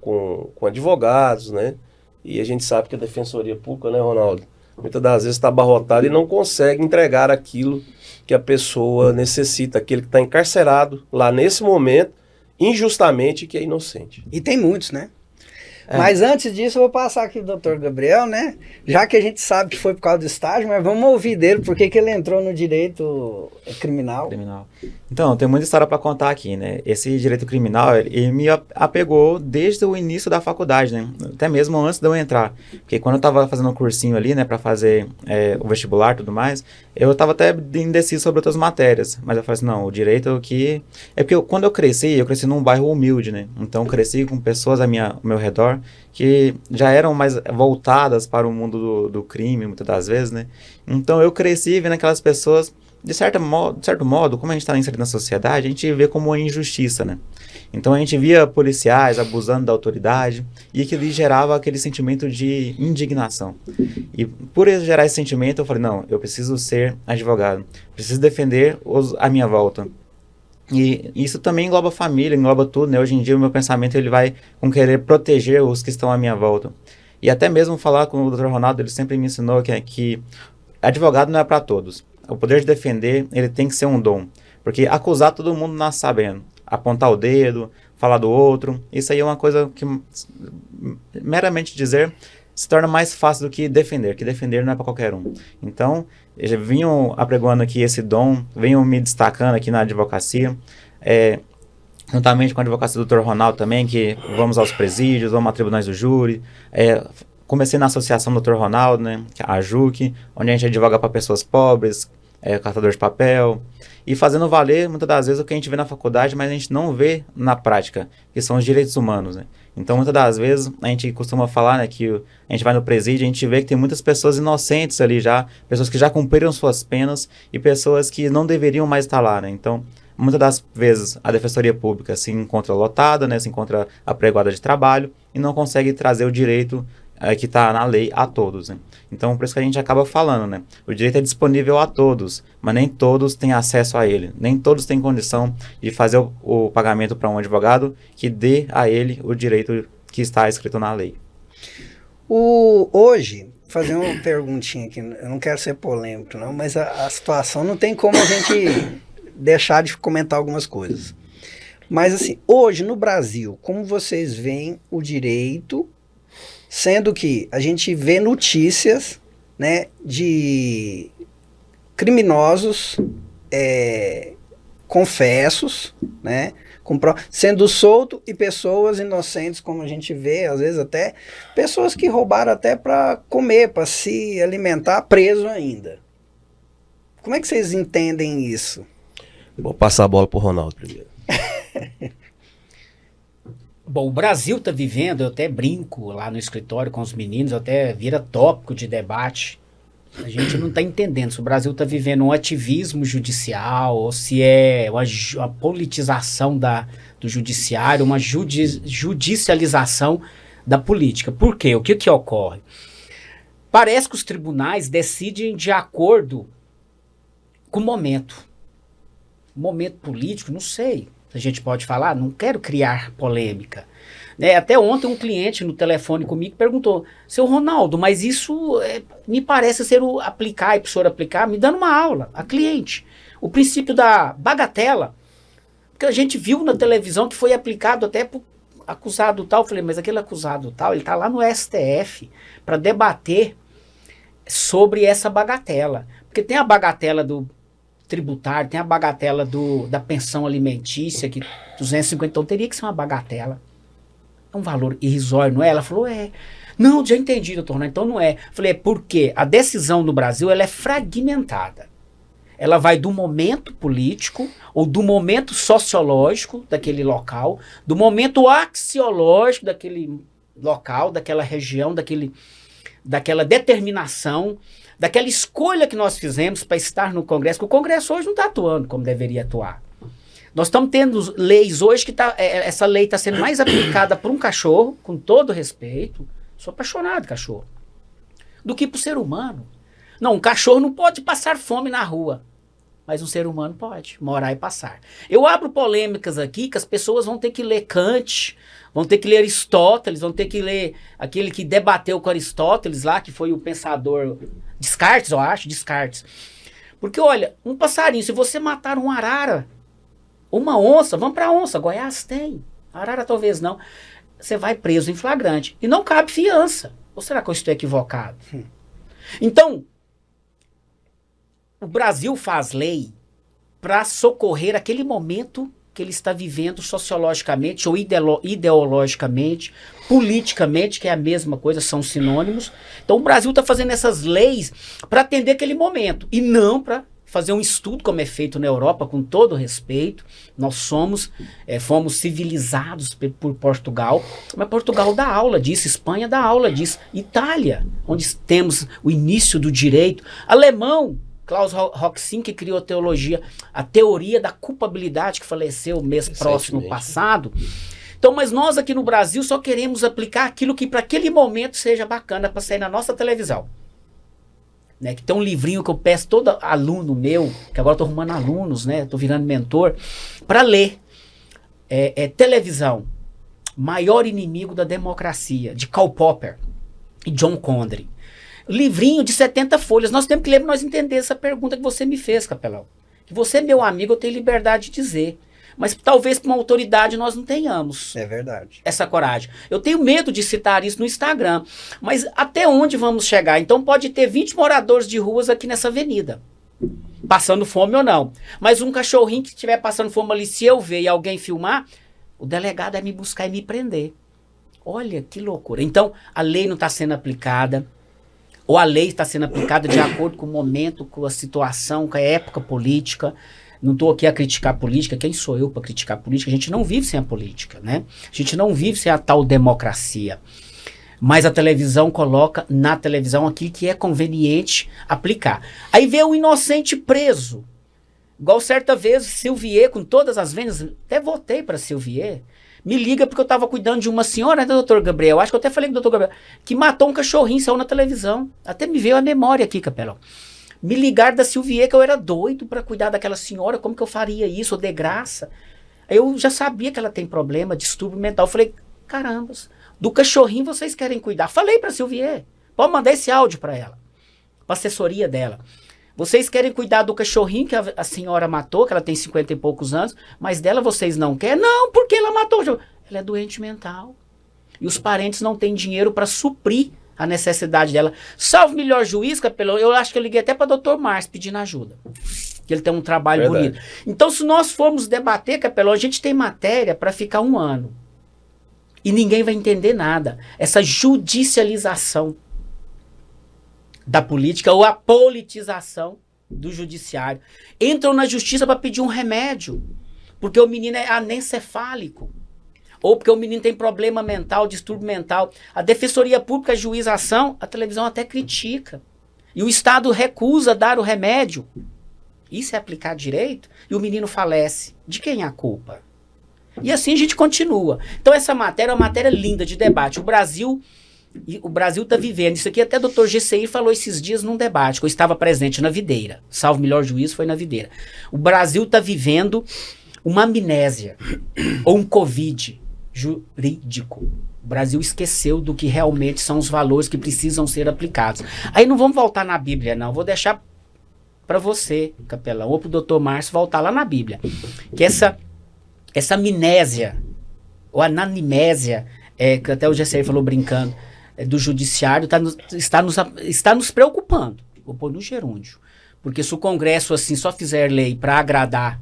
advogados, né? E a gente sabe que a Defensoria Pública, né, Ronaldo? Muitas das vezes está abarrotado e não consegue entregar aquilo que a pessoa necessita, aquele que está encarcerado lá nesse momento, injustamente, que é inocente. E tem muitos, né? Mas antes disso, eu vou passar aqui pro Dr. Gabriel, né? Já que a gente sabe que foi por causa do estágio, mas vamos ouvir dele, por que ele entrou no direito criminal. Então, tem muita história para contar aqui, né? Esse direito criminal, ele me apegou desde o início da faculdade, né? Até mesmo antes de eu entrar. Porque quando eu estava fazendo um cursinho ali, né, para fazer o vestibular e tudo mais, eu estava até indeciso sobre outras matérias. Mas eu falei assim, não, o direito que... É porque quando eu cresci num bairro humilde, né? Então, eu cresci com pessoas ao meu redor que já eram mais voltadas para o mundo do crime, muitas das vezes, né? Então, eu cresci vendo aquelas pessoas, de certo modo, como a gente está inserido na sociedade, a gente vê como uma injustiça, né? Então, a gente via policiais abusando da autoridade e que lhe gerava aquele sentimento de indignação. E por gerar esse sentimento, eu falei, não, eu preciso ser advogado, preciso defender a minha volta. E isso também engloba a família, engloba tudo, né? Hoje em dia o meu pensamento ele vai com querer proteger os que estão à minha volta. E até mesmo falar com o Dr. Ronaldo, ele sempre me ensinou que advogado não é para todos. O poder de defender, ele tem que ser um dom. Porque acusar todo mundo nasce sabendo. Apontar o dedo, falar do outro, isso aí é uma coisa que, meramente dizer, se torna mais fácil do que defender não é para qualquer um. Então, vinham apregoando aqui esse dom, vinham me destacando aqui na advocacia, juntamente com a advocacia do Dr. Ronaldo também, que vamos aos presídios, vamos a tribunais do júri. Comecei na associação do Dr. Ronaldo, né, a JUC, onde a gente advoga para pessoas pobres, catador de papel, e fazendo valer, muitas das vezes, o que a gente vê na faculdade, mas a gente não vê na prática, que são os direitos humanos, né? Então, muitas das vezes, a gente costuma falar, né, que a gente vai no presídio, a gente vê que tem muitas pessoas inocentes ali já, pessoas que já cumpriram suas penas e pessoas que não deveriam mais estar lá, né? Então, muitas das vezes, a Defensoria Pública se encontra lotada, né, se encontra apregoada de trabalho e não consegue trazer o direito que está na lei a todos, né? Então, por isso que a gente acaba falando, né? O direito é disponível a todos, mas nem todos têm acesso a ele. Nem todos têm condição de fazer o pagamento para um advogado que dê a ele o direito que está escrito na lei. Hoje, fazer uma perguntinha aqui, eu não quero ser polêmico não, mas a situação não tem como a gente deixar de comentar algumas coisas. Mas assim, hoje no Brasil, como vocês veem o direito... Sendo que a gente vê notícias, né, de criminosos confessos, né, sendo solto e pessoas inocentes, como a gente vê, às vezes até pessoas que roubaram até para comer, para se alimentar, preso ainda. Como é que vocês entendem isso? Vou passar a bola para o Ronaldo primeiro. Bom, o Brasil está vivendo, eu até brinco lá no escritório com os meninos, até vira tópico de debate. A gente não está entendendo se o Brasil está vivendo um ativismo judicial ou se é uma politização do judiciário, uma judicialização da política. Por quê? O que ocorre? Parece que os tribunais decidem de acordo com o momento. O momento político, não sei. A gente pode falar, não quero criar polêmica. Né? Até ontem um cliente no telefone comigo perguntou, seu Ronaldo, mas isso me parece ser o aplicar, e professor aplicar, me dando uma aula, a cliente. O princípio da bagatela, porque a gente viu na televisão que foi aplicado até por acusado tal. Eu falei, mas aquele acusado tal, ele está lá no STF para debater sobre essa bagatela. Porque tem a bagatela do tributário, tem a bagatela da pensão alimentícia, que 250, então teria que ser uma bagatela. É um valor irrisório, não é? Ela falou, Não, já entendi, doutor Ronaldo, então não é. Eu falei, por quê? A decisão no Brasil, ela é fragmentada. Ela vai do momento político, ou do momento sociológico daquele local, do momento axiológico daquele local, daquela região, daquela determinação, daquela escolha que nós fizemos para estar no Congresso, que o Congresso hoje não está atuando como deveria atuar. Nós estamos tendo leis hoje que essa lei está sendo mais aplicada por um cachorro, com todo respeito, sou apaixonado de cachorro, do que por ser humano. Não, um cachorro não pode passar fome na rua. Mas um ser humano pode morar e passar. Eu abro polêmicas aqui que as pessoas vão ter que ler Kant, vão ter que ler Aristóteles, vão ter que ler aquele que debateu com Aristóteles lá, que foi o pensador Descartes, eu acho, Descartes. Porque, olha, um passarinho, se você matar um arara, uma onça, vamos para onça, Goiás tem, arara talvez não, você vai preso em flagrante. E não cabe fiança. Ou será que eu estou equivocado? Então, o Brasil faz lei para socorrer aquele momento que ele está vivendo sociologicamente ou ideologicamente, politicamente, que é a mesma coisa, são sinônimos. Então o Brasil está fazendo essas leis para atender aquele momento e não para fazer um estudo como é feito na Europa, com todo respeito. Nós fomos civilizados por Portugal, mas Portugal dá aula disso, Espanha dá aula disso, Itália, onde temos o início do direito, alemão, Klaus Roxin, que criou a teoria da culpabilidade, que faleceu o mês próximo passado. Então, mas nós aqui no Brasil só queremos aplicar aquilo que para aquele momento seja bacana para sair na nossa televisão. Né? Que tem um livrinho que eu peço todo aluno meu, que agora estou arrumando alunos, né? Estou virando mentor, para ler. Televisão, Maior Inimigo da Democracia, de Karl Popper e John Condry. Livrinho de 70 folhas. Nós temos que ler para nós entender essa pergunta que você me fez, Capelão. Que você é meu amigo, eu tenho liberdade de dizer. Mas talvez para uma autoridade nós não tenhamos. É verdade. Essa coragem. Eu tenho medo de citar isso no Instagram. Mas até onde vamos chegar? Então pode ter 20 moradores de ruas aqui nessa avenida. Passando fome ou não. Mas um cachorrinho que estiver passando fome ali, se eu ver e alguém filmar, o delegado vai me buscar e me prender. Olha que loucura. Então a lei não está sendo aplicada. Ou a lei está sendo aplicada de acordo com o momento, com a situação, com a época política. Não estou aqui a criticar a política. Quem sou eu para criticar a política? A gente não vive sem a política, né? A gente não vive sem a tal democracia. Mas a televisão coloca na televisão aquilo que é conveniente aplicar. Aí vê o inocente preso. Igual certa vez, Silvier, com todas as vendas, até votei para Silvier, me liga porque eu estava cuidando de uma senhora, né, doutor Gabriel? Acho que eu até falei com o doutor Gabriel, que matou um cachorrinho, saiu na televisão. Até me veio a memória aqui, Capelão. Me ligaram da Silvier que eu era doido para cuidar daquela senhora, como que eu faria isso, de graça? Aí eu já sabia que ela tem problema, distúrbio mental. Eu falei, caramba, do cachorrinho vocês querem cuidar. Falei para Silvier, pode mandar esse áudio para ela, para assessoria dela. Vocês querem cuidar do cachorrinho que a senhora matou, que ela tem 50 e poucos anos, mas dela vocês não querem? Não, porque ela matou. Ela é doente mental. E os parentes não têm dinheiro para suprir a necessidade dela. Salve melhor juiz, Capelão. Eu acho que eu liguei até para o Dr. Márcio pedindo ajuda. Que ele tem um trabalho bonito. Então, se nós formos debater, Capelão, a gente tem matéria para ficar 1 ano. E ninguém vai entender nada. Essa judicialização da política ou a politização do judiciário. Entram na justiça para pedir um remédio, porque o menino é anencefálico, ou porque o menino tem problema mental, distúrbio mental. A Defensoria Pública, a juização, a televisão até critica. E o Estado recusa dar o remédio. Isso é aplicar direito? E o menino falece. De quem é a culpa? E assim a gente continua. Então essa matéria é uma matéria linda de debate. O Brasil está vivendo, isso aqui até o Dr. GCI falou esses dias num debate, que eu estava presente na Videira, salvo melhor juízo, foi na Videira. O Brasil está vivendo uma amnésia, ou um Covid jurídico. O Brasil esqueceu do que realmente são os valores que precisam ser aplicados. Aí não vamos voltar na Bíblia, não, vou deixar para você, Capelão, ou para o Dr. Márcio voltar lá na Bíblia, que essa amnésia, ou ananimésia, que até o GCI falou brincando, do judiciário está nos preocupando. Vou pôr no gerúndio. Porque se o Congresso assim só fizer lei para agradar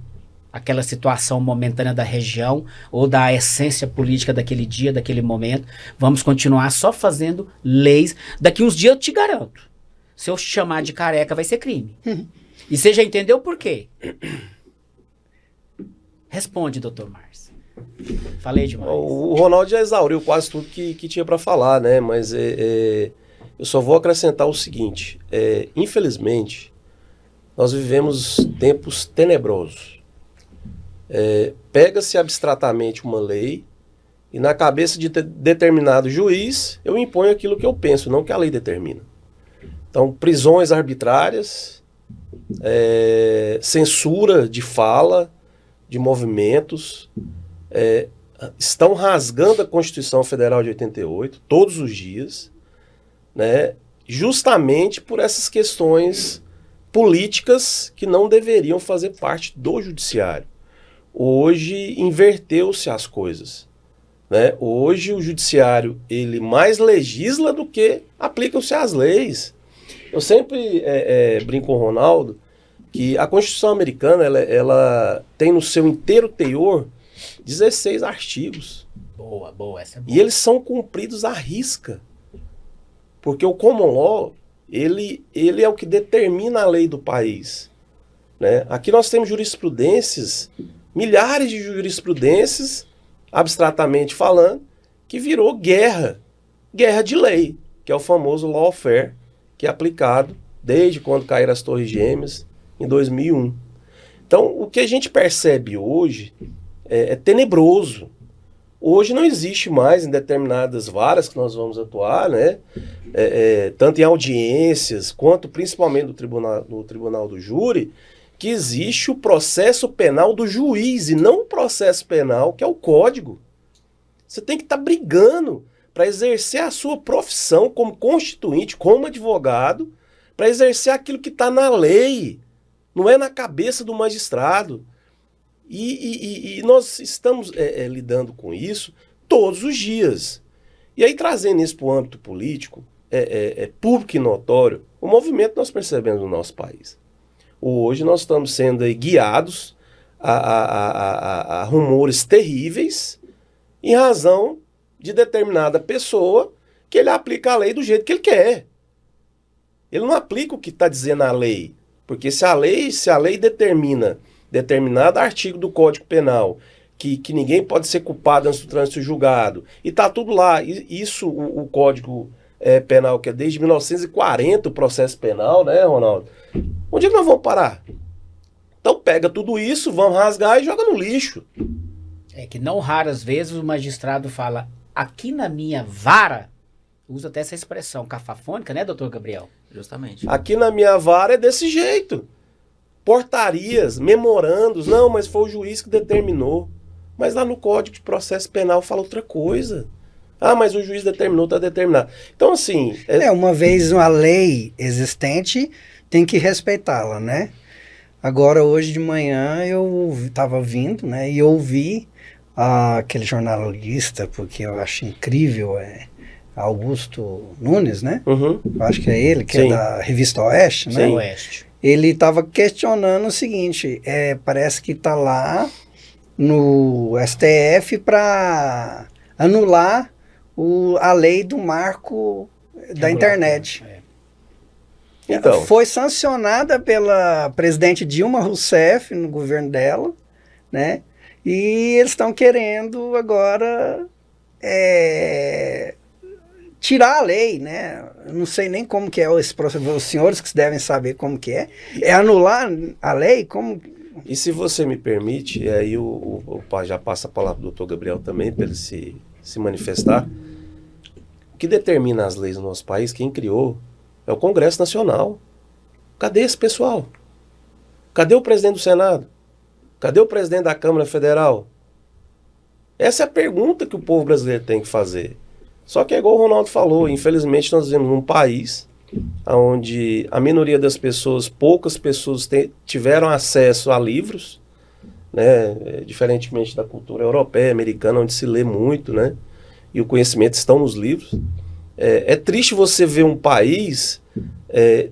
aquela situação momentânea da região ou da essência política daquele dia, daquele momento, vamos continuar só fazendo leis. Daqui uns dias eu te garanto, se eu te chamar de careca vai ser crime. E você já entendeu por quê? Responde, doutor Márcio. Falei demais. O Ronaldo já exauriu quase tudo que tinha para falar, né? Mas eu só vou acrescentar o seguinte. Infelizmente, nós vivemos tempos tenebrosos. Pega-se abstratamente uma lei e na cabeça de determinado juiz eu imponho aquilo que eu penso, não que a lei determina. Então, prisões arbitrárias, censura de fala, de movimentos, estão rasgando a Constituição Federal de 88 todos os dias, né, justamente por essas questões políticas que não deveriam fazer parte do judiciário. Hoje inverteu-se as coisas, né? Hoje o judiciário ele mais legisla do que aplicam-se as leis. Eu sempre brinco com o Ronaldo que a Constituição americana ela tem no seu inteiro teor 16 artigos. Boa, essa é boa. E eles são cumpridos à risca. Porque o common law, ele é o que determina a lei do país, né? Aqui nós temos jurisprudências, milhares de jurisprudências, abstratamente falando, que virou guerra de lei, que é o famoso lawfare, que é aplicado desde quando caíram as Torres Gêmeas, em 2001. Então, o que a gente percebe hoje é tenebroso. Hoje não existe mais em determinadas varas que nós vamos atuar, né? Tanto em audiências, quanto principalmente no tribunal do júri, que existe o processo penal do juiz e não o processo penal, que é o código. Você tem que estar brigando para exercer a sua profissão como constituinte, como advogado, para exercer aquilo que está na lei, não é na cabeça do magistrado. E nós estamos lidando com isso todos os dias. E aí, trazendo isso para o âmbito político, público e notório, o movimento nós percebemos no nosso país. Hoje nós estamos sendo aí guiados a rumores terríveis em razão de determinada pessoa que ele aplica a lei do jeito que ele quer. Ele não aplica o que está dizendo a lei. Porque se a lei determina determinado artigo do Código Penal que ninguém pode ser culpado antes do trânsito julgado, e está tudo lá, isso o Código Penal, que é desde 1940 o processo penal, né, Ronaldo? Onde é que nós vamos parar? Então pega tudo isso, vamos rasgar e joga no lixo. É que não raras vezes o magistrado fala, aqui na minha vara, usa até essa expressão cafafônica, né, doutor Gabriel? Justamente. Aqui na minha vara é desse jeito. Portarias, memorandos, não, mas foi o juiz que determinou. Mas lá no Código de Processo Penal fala outra coisa. Ah, mas o juiz determinou, está determinado. Então, assim... uma vez uma lei existente, tem que respeitá-la, né? Agora, hoje de manhã, eu estava vindo, né? E ouvi aquele jornalista, porque eu acho incrível, Augusto Nunes, né? Uhum. Eu acho que é ele, que Sim. é da Revista Oeste, né? Sim. Oeste. Ele estava questionando o seguinte, parece que está lá no STF para anular a lei do marco da internet. Então, Foi sancionada pela presidente Dilma Rousseff no governo dela, né? E eles estão querendo agora tirar a lei, né? Eu não sei nem como que é esse processo, os senhores que devem saber como que é. É anular a lei? Como... E se você me permite, aí o já passa a palavra do doutor Gabriel também, para ele se manifestar. O que determina as leis no nosso país, quem criou, é o Congresso Nacional. Cadê esse pessoal? Cadê o presidente do Senado? Cadê o presidente da Câmara Federal? Essa é a pergunta que o povo brasileiro tem que fazer. Só que é igual o Ronaldo falou, infelizmente nós vivemos num país onde a minoria das pessoas, poucas pessoas tiveram acesso a livros, né, diferentemente da cultura europeia, americana, onde se lê muito, né, e o conhecimento estão nos livros. É triste você ver um país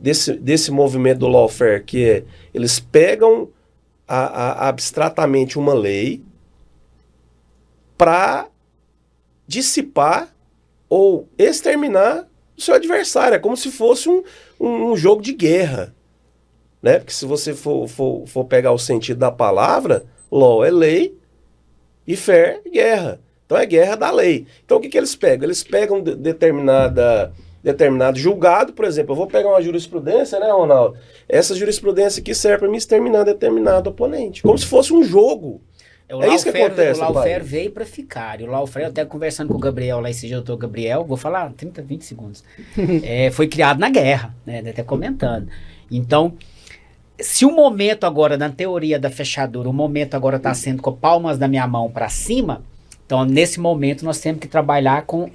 desse movimento do lawfare, que eles pegam abstratamente uma lei para dissipar ou exterminar o seu adversário. É como se fosse um jogo de guerra, né? Porque se você for pegar o sentido da palavra, law é lei e fair é guerra. Então é guerra da lei. Então o que eles pegam? Eles pegam determinado julgado, por exemplo. Eu vou pegar uma jurisprudência, né, Ronaldo? Essa jurisprudência aqui serve para me exterminar determinado oponente. Como se fosse um jogo. É isso que acontece. O lawfare veio para ficar. E o lawfare, eu até conversando com o Gabriel lá, esse dia, o doutor Gabriel, vou falar 30, 20 segundos. Foi criado na guerra, né? Até comentando. Então, se o momento agora, na teoria da fechadura, o momento agora está sendo com palmas da minha mão para cima, então nesse momento nós temos que trabalhar com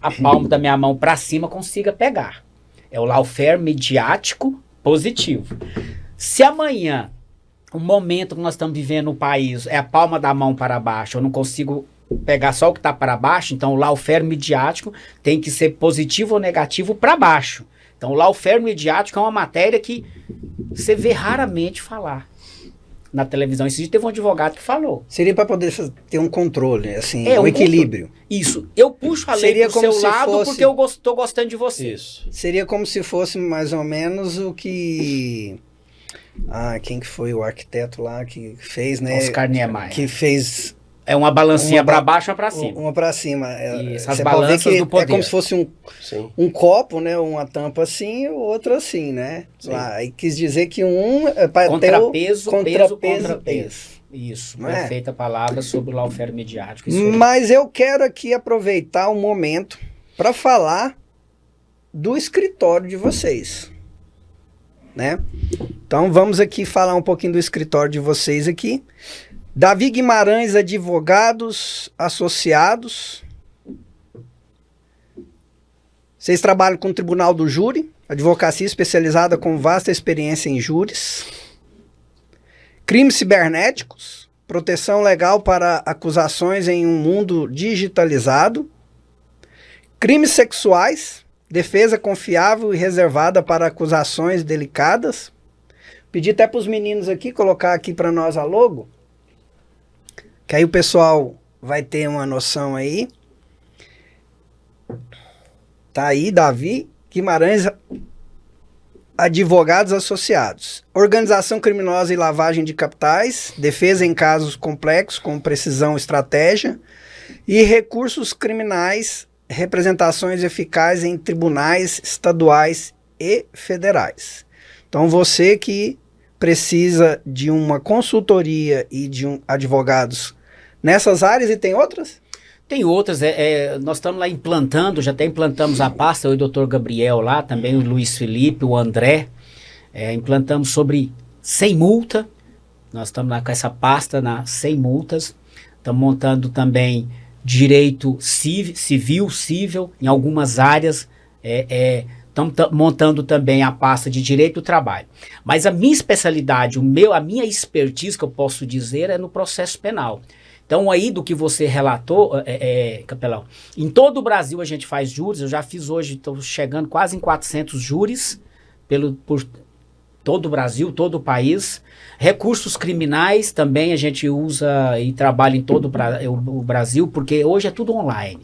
a palma da minha mão para cima consiga pegar. É o lawfare midiático positivo. Se amanhã, o momento que nós estamos vivendo no país é a palma da mão para baixo, eu não consigo pegar só o que está para baixo, então o lawfare midiático tem que ser positivo ou negativo para baixo. Então o lawfare midiático é uma matéria que você vê raramente falar na televisão. Esse dia teve um advogado que falou. Seria para poder ter um controle, assim, um equilíbrio. Isso. Eu puxo a lei pro seu lado porque eu estou gostando de você. Isso. Seria como se fosse mais ou menos o que... quem que foi o arquiteto lá que fez, né? Oscar Niemeyer. Que fez... É uma balancinha para baixo ou para cima. Uma para cima. Isso, as você balanças pode ver que do poder. é como se fosse um copo, né? Uma tampa assim e o outro assim, né? Lá, e quis dizer que um é para ter o contrapeso. Isso, perfeita palavra sobre o lawfare midiático. Mas eu quero aqui aproveitar o momento para falar do escritório de vocês, né? Então vamos aqui falar um pouquinho do escritório de vocês aqui. Davi Guimarães Advogados Associados. Vocês trabalham com o Tribunal do Júri, advocacia especializada com vasta experiência em júris. Crimes cibernéticos, proteção legal para acusações em um mundo digitalizado. Crimes sexuais, defesa confiável e reservada para acusações delicadas. Pedi até para os meninos aqui colocar aqui para nós a logo, que aí o pessoal vai ter uma noção aí. Tá aí, Davi Guimarães Advogados Associados. Organização criminosa e lavagem de capitais, defesa em casos complexos com precisão e estratégia, e recursos criminais, representações eficazes em tribunais estaduais e federais. Então você que precisa de uma consultoria e de advogados nessas áreas, e tem outras? Tem outras, nós estamos lá implantando, já até implantamos a pasta, eu e o doutor Gabriel lá, também o Luiz Felipe, o André, implantamos sobre sem multa, nós estamos lá com essa pasta sem multas, estamos montando também direito civil, em algumas áreas, estamos montando também a pasta de direito do trabalho. Mas a minha especialidade, a minha expertise que eu posso dizer é no processo penal. Então aí do que você relatou, Capelão, em todo o Brasil a gente faz júris, eu já fiz hoje, estou chegando quase em 400 júris por todo o Brasil, todo o país. Recursos criminais também a gente usa e trabalha em todo o Brasil, porque hoje é tudo online.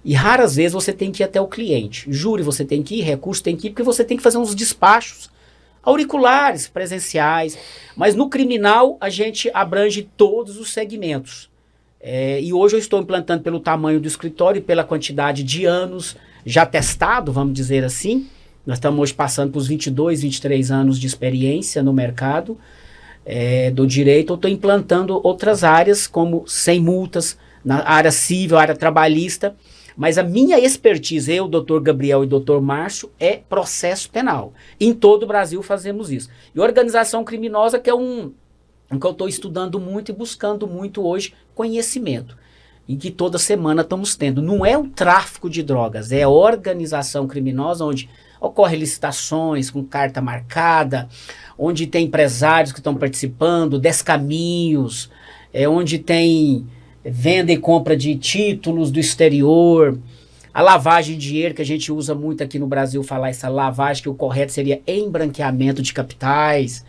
E raras vezes você tem que ir até o cliente. Júri você tem que ir, recurso tem que ir, porque você tem que fazer uns despachos auriculares, presenciais, mas no criminal a gente abrange todos os segmentos. E hoje eu estou implantando pelo tamanho do escritório e pela quantidade de anos já testado, vamos dizer assim. Nós estamos hoje passando por 22, 23 anos de experiência no mercado do direito. Eu estou implantando outras áreas, como sem multas, na área civil, área trabalhista. Mas a minha expertise, eu, doutor Gabriel e doutor Márcio, é processo penal. Em todo o Brasil fazemos isso. E organização criminosa, que é um que eu estou estudando muito e buscando muito hoje, conhecimento. E que toda semana estamos tendo. Não é o tráfico de drogas, é a organização criminosa, onde ocorrem licitações com carta marcada, onde tem empresários que estão participando, 10 caminhos, onde tem venda e compra de títulos do exterior, a lavagem de dinheiro, que a gente usa muito aqui no Brasil, falar essa lavagem, que o correto seria embranqueamento de capitais.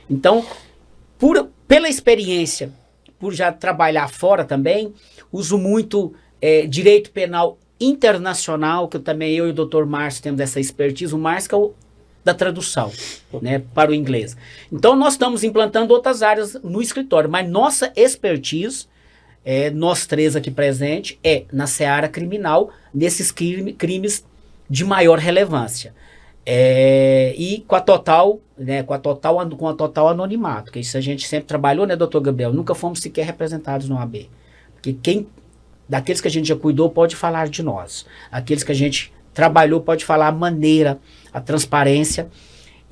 Então, pela experiência, por já trabalhar fora também, uso muito direito penal internacional, que eu e o Dr. Márcio temos essa expertise, o Márcio que é o da tradução, né, para o inglês. Então, nós estamos implantando outras áreas no escritório, mas nossa expertise, nós três aqui presentes, na seara criminal, nesses crimes de maior relevância. E com a total anonimato, que isso a gente sempre trabalhou, né, doutor Gabriel? Nunca fomos sequer representados no AB. Porque daqueles que a gente já cuidou pode falar de nós. Aqueles que a gente trabalhou pode falar a maneira, a transparência.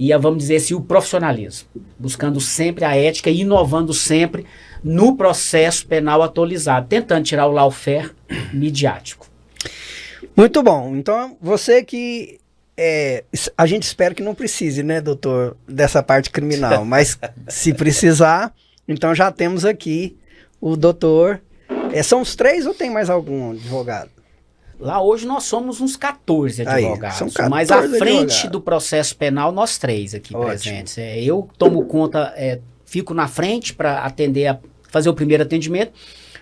e vamos dizer assim, o profissionalismo, buscando sempre a ética e inovando sempre no processo penal atualizado, tentando tirar o lawfare midiático. Muito bom. Então, você que... a gente espera que não precise, né, doutor, dessa parte criminal, mas se precisar, então já temos aqui o doutor. São os 3 ou tem mais algum advogado? Lá hoje nós somos uns 14 advogados, são 14 mas à frente advogados. do processo penal nós 3 aqui Ótimo. presentes. Eu tomo conta, fico na frente para atender, fazer o primeiro atendimento,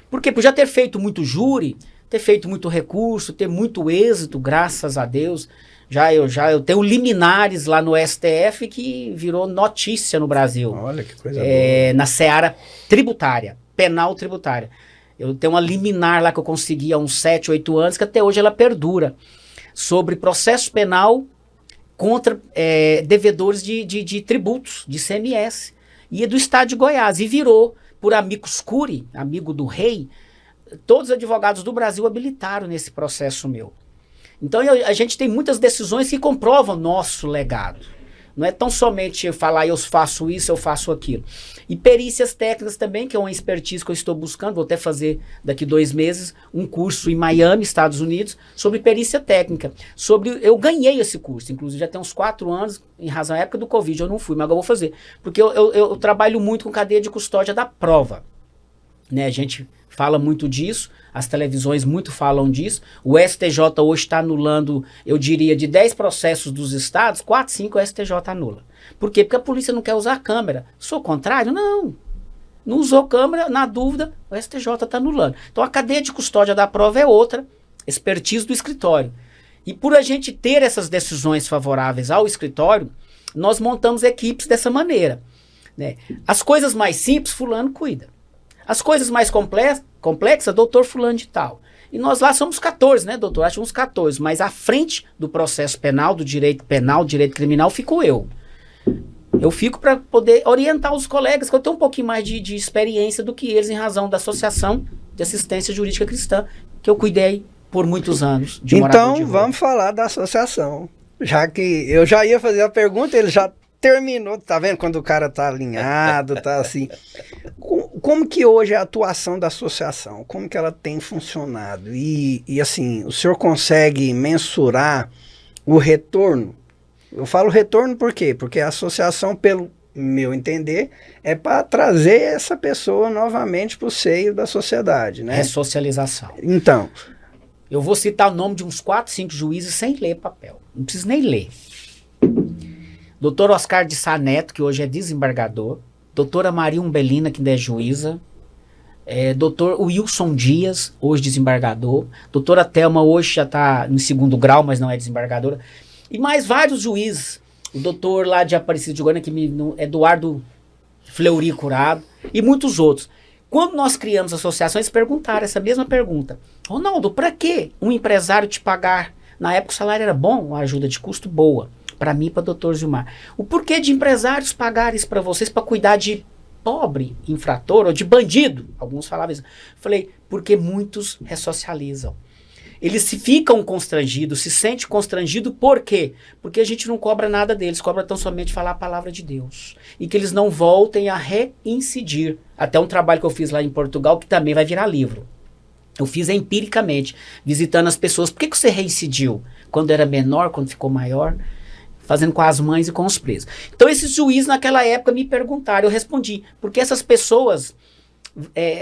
porque por já ter feito muito júri, ter feito muito recurso, ter muito êxito, graças a Deus, eu tenho liminares lá no STF que virou notícia no Brasil. Olha que coisa boa. Na seara tributária, penal tributária. Eu tenho uma liminar lá que eu consegui há uns 7, 8 anos, que até hoje ela perdura, sobre processo penal contra devedores de tributos, de ICMS, e é do estado de Goiás, e virou, por amicus curiae, amigo do rei, todos os advogados do Brasil habilitaram nesse processo meu. Então a gente tem muitas decisões que comprovam nosso legado. Não é tão somente falar eu faço isso, eu faço aquilo. E perícias técnicas também, que é uma expertise que eu estou buscando, vou até fazer daqui 2 meses um curso em Miami, Estados Unidos, sobre perícia técnica. Eu ganhei esse curso, inclusive já tem uns 4 anos, em razão da época do Covid, eu não fui, mas agora eu vou fazer. Porque eu trabalho muito com cadeia de custódia da prova. Né? A gente fala muito disso, as televisões muito falam disso. O STJ hoje está anulando, eu diria, de 10 processos dos estados, 4, 5 o STJ anula. Por quê? Porque a polícia não quer usar a câmera. Sou contrário? Não. Não usou câmera, na dúvida, o STJ está anulando. Então a cadeia de custódia da prova é outra expertise do escritório. E por a gente ter essas decisões favoráveis ao escritório, nós montamos equipes dessa maneira. Né? As coisas mais simples, fulano cuida. As coisas mais complexas, doutor fulano de tal. E nós lá somos 14, né, doutor? Acho uns 14. Mas à frente do processo penal, do direito penal, direito criminal, fico eu. Eu fico para poder orientar os colegas, que eu tenho um pouquinho mais de experiência do que eles, em razão da Associação de Assistência Jurídica Cristã, que eu cuidei por muitos anos. Então, vamos falar da associação. Já que eu já ia fazer a pergunta, ele já terminou, tá vendo quando o cara tá alinhado, tá assim. Como que hoje é a atuação da associação? Como que ela tem funcionado? E assim, o senhor consegue mensurar o retorno? Eu falo retorno por quê? Porque a associação, pelo meu entender, é para trazer essa pessoa novamente para o seio da sociedade, né? Ressocialização. Então, eu vou citar o nome de uns 4, 5 juízes sem ler papel. Não preciso nem ler. Doutor Oscar de Sá Neto, que hoje é desembargador. Doutora Maria Umbelina, que ainda é juíza. Doutor Wilson Dias, hoje desembargador. Doutora Thelma, hoje já está em 2º grau, mas não é desembargadora. E mais vários juízes. O doutor lá de Aparecida de Goiânia, Eduardo Fleury Curado. E muitos outros. Quando nós criamos associações, perguntaram essa mesma pergunta. Ronaldo, para que um empresário te pagar? Na época o salário era bom, uma ajuda de custo boa. Para mim e para o doutor Gilmar. O porquê de empresários pagarem isso para vocês para cuidar de pobre infrator ou de bandido? Alguns falavam isso. Falei, porque muitos ressocializam. Eles se ficam constrangidos, se sentem constrangidos, por quê? Porque a gente não cobra nada deles, cobra tão somente falar a palavra de Deus. E que eles não voltem a reincidir. Até um trabalho que eu fiz lá em Portugal, que também vai virar livro. Eu fiz empiricamente, visitando as pessoas. Por que você reincidiu? Quando era menor, quando ficou maior? Fazendo com as mães e com os presos. Então esses juízes naquela época me perguntaram, eu respondi, porque essas pessoas,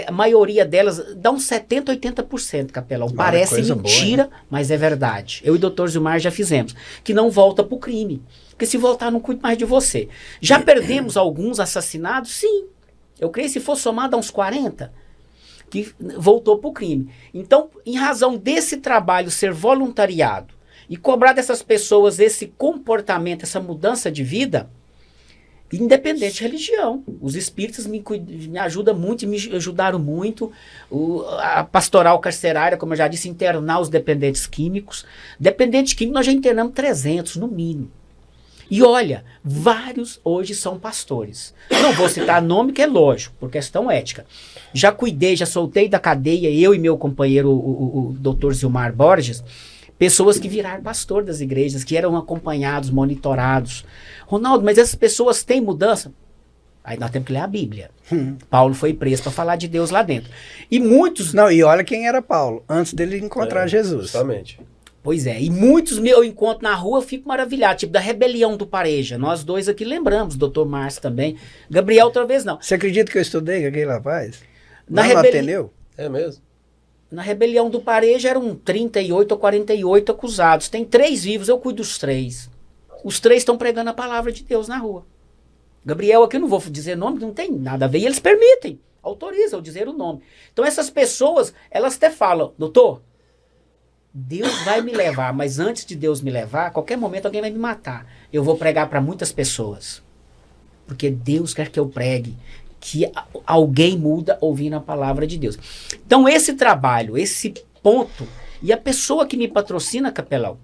a maioria delas, dá uns 70%, 80%, capelão. Parece mentira, boa, mas é verdade. Eu e o doutor Gilmar já fizemos. Que não volta pro crime. Porque se voltar, não cuido mais de você. Já perdemos alguns assassinados? Sim. Eu creio que se for somado a uns 40, que voltou pro crime. Então, em razão desse trabalho ser voluntariado, e cobrar dessas pessoas esse comportamento, essa mudança de vida, independente de religião. Os espíritas me ajudam muito, me ajudaram muito. A pastoral carcerária, como eu já disse, internar os dependentes químicos. Dependentes químicos nós já internamos 300 no mínimo. E olha, vários hoje são pastores. Não vou citar nome, que é lógico, por questão ética. Já cuidei, já soltei da cadeia, eu e meu companheiro, o doutor Zilmar Borges, Pessoas que viraram pastor das igrejas, que eram acompanhados, monitorados. Ronaldo, mas essas pessoas têm mudança? Aí nós temos que ler a Bíblia. Paulo foi preso para falar de Deus lá dentro. E muitos... Não, e olha quem era Paulo, antes dele encontrar Jesus. Justamente. Pois é, e muitos eu encontro na rua, eu fico maravilhado, tipo da rebelião do Pareja. Nós dois aqui lembramos, doutor Márcio também. Gabriel outra vez não. Você acredita que eu estudei com aquele rapaz? Na Lá no rebeli- Ateneu? É mesmo? Na rebelião do Pareja eram 38 ou 48 acusados. Tem 3 vivos, eu cuido dos 3. Os 3 estão pregando a palavra de Deus na rua. Gabriel aqui, eu não vou dizer nome, não tem nada a ver. E eles permitem, autorizam eu dizer o nome. Então essas pessoas, elas até falam, doutor, Deus vai me levar, mas antes de Deus me levar, a qualquer momento alguém vai me matar. Eu vou pregar para muitas pessoas. Porque Deus quer que eu pregue, que alguém muda ouvindo a palavra de Deus. Então esse trabalho, esse ponto, e a pessoa que me patrocina, capelão,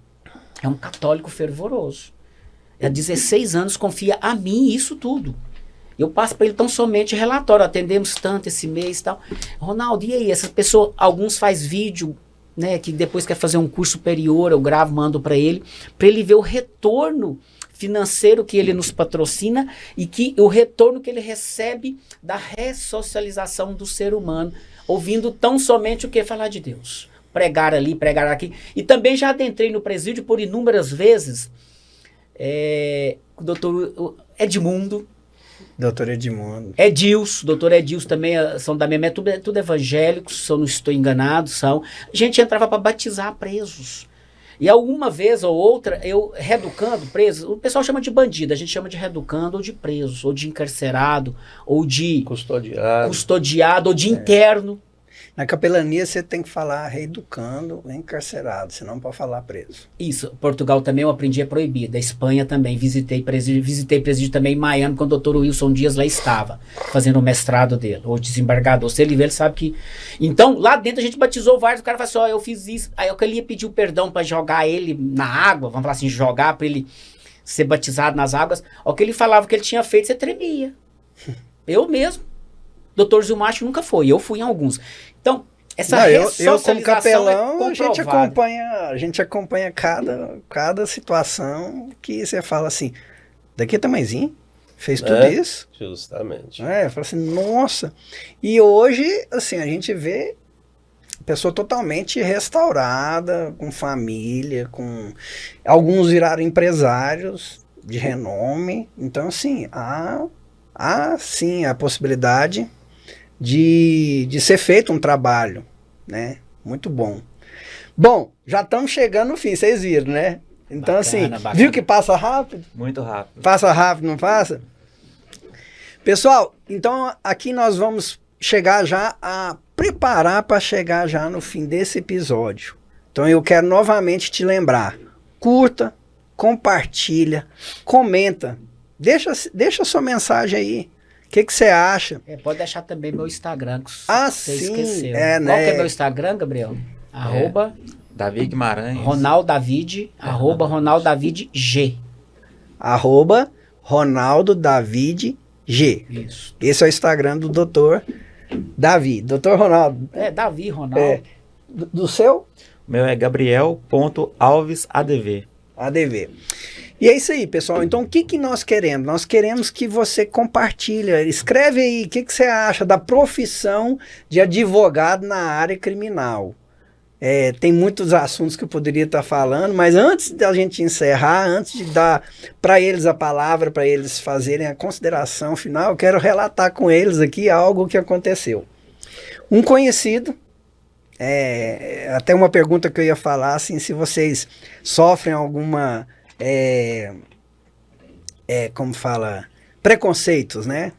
é um católico fervoroso. Há 16 anos confia a mim isso tudo. Eu passo para ele tão somente relatório, atendemos tanto esse mês e tal. Ronaldo, e aí? Essas pessoas, alguns faz vídeo, né, que depois quer fazer um curso superior, eu gravo, mando para ele ver o retorno financeiro que ele nos patrocina e que o retorno que ele recebe da ressocialização do ser humano, ouvindo tão somente o que? Falar de Deus. Pregar ali, pregar aqui. E também já adentrei no presídio por inúmeras vezes, o doutor Edmundo, Doutor Edmundo. doutor Edilson também são da mesma, tudo evangélicos, se eu não estou enganado, são. A gente entrava para batizar presos. E alguma vez ou outra, eu reeducando presos, o pessoal chama de bandido, a gente chama de reeducando ou de presos, ou de encarcerado, ou de custodiado, ou de interno. Na capelania você tem que falar reeducando encarcerado, senão não pode falar preso. Isso, Portugal também eu aprendi a proibir, da Espanha também, visitei presídio também em Miami, quando o doutor Wilson Dias lá estava, fazendo o mestrado dele, ou desembargador, se ele vê, ele sabe que... Então, lá dentro a gente batizou vários, o cara falou assim, ó, eu fiz isso, aí eu ia pedir o perdão para jogar ele na água, vamos falar assim, jogar para ele ser batizado nas águas, ao que ele falava que ele tinha feito, você tremia. Eu mesmo. Doutor Zilmacho nunca foi, eu fui em alguns. Então, essa eu como capelão, é a gente acompanha cada situação que você fala assim, daqui é tamanhozinho, fez tudo isso. Justamente. Fala assim, nossa. E hoje, assim, a gente vê pessoa totalmente restaurada, com família, alguns viraram empresários de renome. Então, assim, há sim a possibilidade de ser feito um trabalho, né? Muito bom. Bom, já estamos chegando no fim, vocês viram, né? Então, bacana. Viu que passa rápido? Muito rápido. Passa rápido, não passa? Pessoal, então aqui nós vamos chegar já a preparar para chegar já no fim desse episódio. Então eu quero novamente te lembrar, curta, compartilha, comenta, deixa sua mensagem aí. O que você acha? Pode deixar também meu Instagram, que você sim, esqueceu. né? Qual que é meu Instagram, Gabriel? Davi Guimarães. Ronaldo David, Ronaldo David G. Ronaldo David G. Isso. Esse é o Instagram do doutor Davi. Doutor Ronaldo. Davi, Ronaldo. Do seu? O meu é Gabriel.alvesadv. ADV. E é isso aí, pessoal. Então, o que nós queremos? Nós queremos que você compartilhe. Escreve aí o que você acha da profissão de advogado na área criminal. Tem muitos assuntos que eu poderia estar falando, mas antes da gente encerrar, antes de dar para eles a palavra, para eles fazerem a consideração final, eu quero relatar com eles aqui algo que aconteceu. Um conhecido, até uma pergunta que eu ia falar, assim, se vocês sofrem alguma... como fala, preconceitos, né?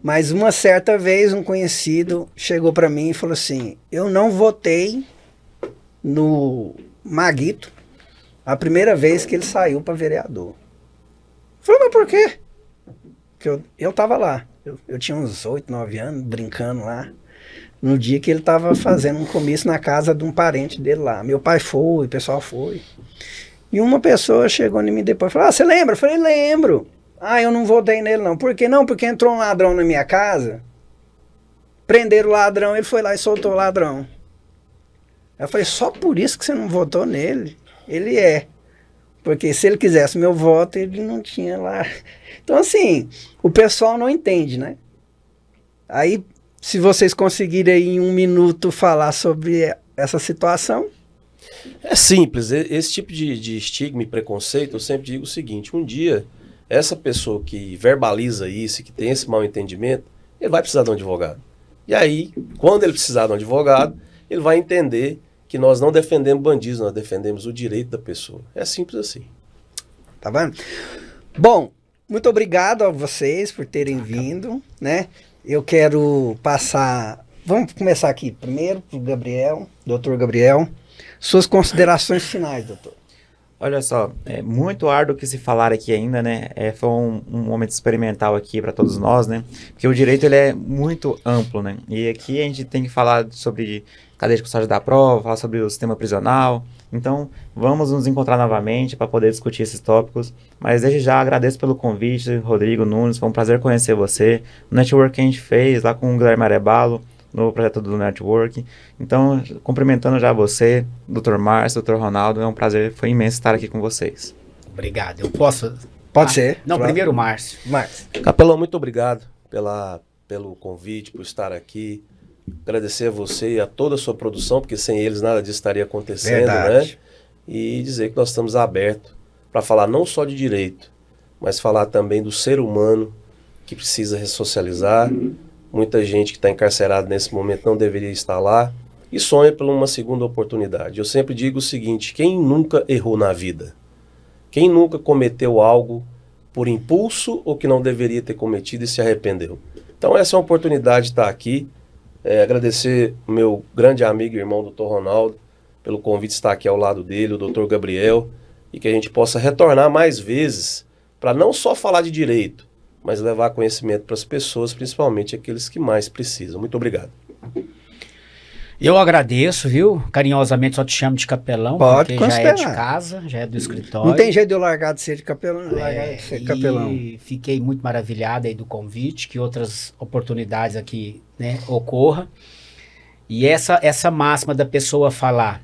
Mas uma certa vez um conhecido chegou para mim e falou assim, eu não votei no Maguito a primeira vez que ele saiu para vereador. Eu falei, mas por quê? Porque eu tava lá, eu tinha uns 8, 9 anos brincando lá, no dia que ele tava fazendo um comício na casa de um parente dele lá. Meu pai foi, o pessoal foi. E uma pessoa chegou em mim depois e falou, você lembra? Eu falei, lembro. Eu não votei nele não. Por que não? Porque entrou um ladrão na minha casa, prenderam o ladrão, ele foi lá e soltou o ladrão. Eu falei, só por isso que você não votou nele? Ele é. Porque se ele quisesse meu voto, ele não tinha lá. Então, assim, o pessoal não entende, né? Aí, se vocês conseguirem aí em 1 minuto falar sobre essa situação... É simples, esse tipo de estigma e preconceito, eu sempre digo o seguinte, um dia, essa pessoa que verbaliza isso e que tem esse mal entendimento, ele vai precisar de um advogado. E aí, quando ele precisar de um advogado, ele vai entender que nós não defendemos bandidos, nós defendemos o direito da pessoa. É simples assim. Tá vendo? Bom, muito obrigado a vocês por terem vindo, né? Eu quero passar... Vamos começar aqui primeiro pro Gabriel, doutor Gabriel. Suas considerações finais, doutor. Olha só, é muito árduo que se falar aqui ainda, né? Foi um momento experimental aqui para todos nós, né? Porque o direito ele é muito amplo, né? E aqui a gente tem que falar sobre cadeia de custódia da prova, falar sobre o sistema prisional. Então, vamos nos encontrar novamente para poder discutir esses tópicos. Mas desde já agradeço pelo convite, Rodrigo Nunes. Foi um prazer conhecer você. O network que a gente fez lá com o Guilherme Arebalo, no projeto do Network. Então, cumprimentando já você, Dr. Márcio, Dr. Ronaldo, é um prazer, foi imenso estar aqui com vocês. Obrigado. Eu posso? Pode ser. Não, claro. primeiro o Márcio. Márcio. Capelão, muito obrigado pelo convite, por estar aqui. Agradecer a você e a toda a sua produção, porque sem eles nada disso estaria acontecendo, Verdade. né? E dizer que nós estamos abertos para falar não só de direito, mas falar também do ser humano que precisa ressocializar. Muita gente que está encarcerada nesse momento não deveria estar lá e sonha por uma segunda oportunidade. Eu sempre digo o seguinte, quem nunca errou na vida? Quem nunca cometeu algo por impulso ou que não deveria ter cometido e se arrependeu? Então essa é uma oportunidade de estar aqui. Agradecer o meu grande amigo e irmão, Dr. Ronaldo, pelo convite de estar aqui ao lado dele, o Dr. Gabriel, e que a gente possa retornar mais vezes para não só falar de direito, mas levar conhecimento para as pessoas, principalmente aqueles que mais precisam. Muito obrigado. Eu agradeço, viu? Carinhosamente só te chamo de capelão, Pode porque já é de considerar. casa, já é do escritório. Não tem jeito de eu largar de ser de capelão, largar de ser capelão. E fiquei muito maravilhado aí do convite, que outras oportunidades aqui, né, ocorra. E essa máxima da pessoa falar,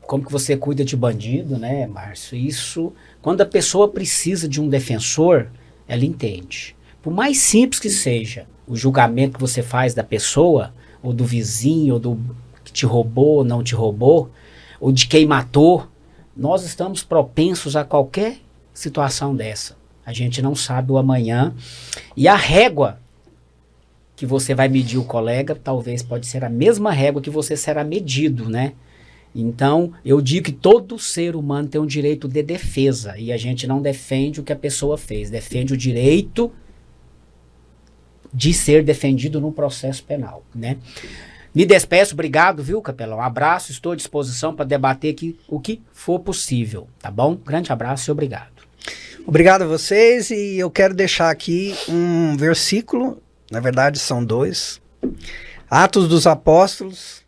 como que você cuida de bandido, né, Márcio? Isso, quando a pessoa precisa de um defensor, ela entende. Por mais simples que seja o julgamento que você faz da pessoa, ou do vizinho, ou do que te roubou ou não te roubou, ou de quem matou, nós estamos propensos a qualquer situação dessa. A gente não sabe o amanhã. E a régua que você vai medir o colega, talvez pode ser a mesma régua que você será medido, né? Então, eu digo que todo ser humano tem um direito de defesa, e a gente não defende o que a pessoa fez, defende o direito de ser defendido num processo penal, né? Me despeço, obrigado, viu, capelão? Abraço, estou à disposição para debater aqui o que for possível, tá bom? Grande abraço e obrigado. Obrigado a vocês, e eu quero deixar aqui um versículo, na verdade são 2, Atos dos Apóstolos,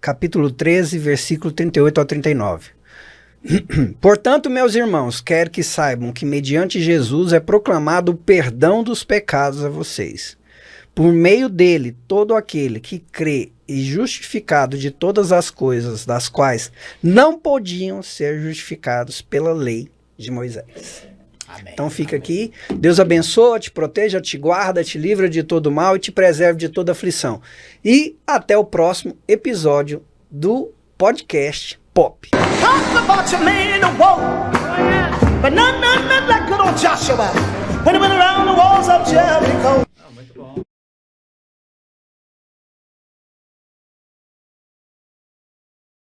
capítulo 13, versículo 38 ao 39. Portanto, meus irmãos, quero que saibam que mediante Jesus é proclamado o perdão dos pecados a vocês. Por meio dele, todo aquele que crê e justificado de todas as coisas das quais não podiam ser justificados pela lei de Moisés. Amém. Então fica aqui. Deus abençoa, te proteja, te guarda, te livra de todo mal e te preserve de toda aflição. E até o próximo episódio do podcast Pop. Talk about your man of war. But none like good old Joshua when he went around the walls of Jericho.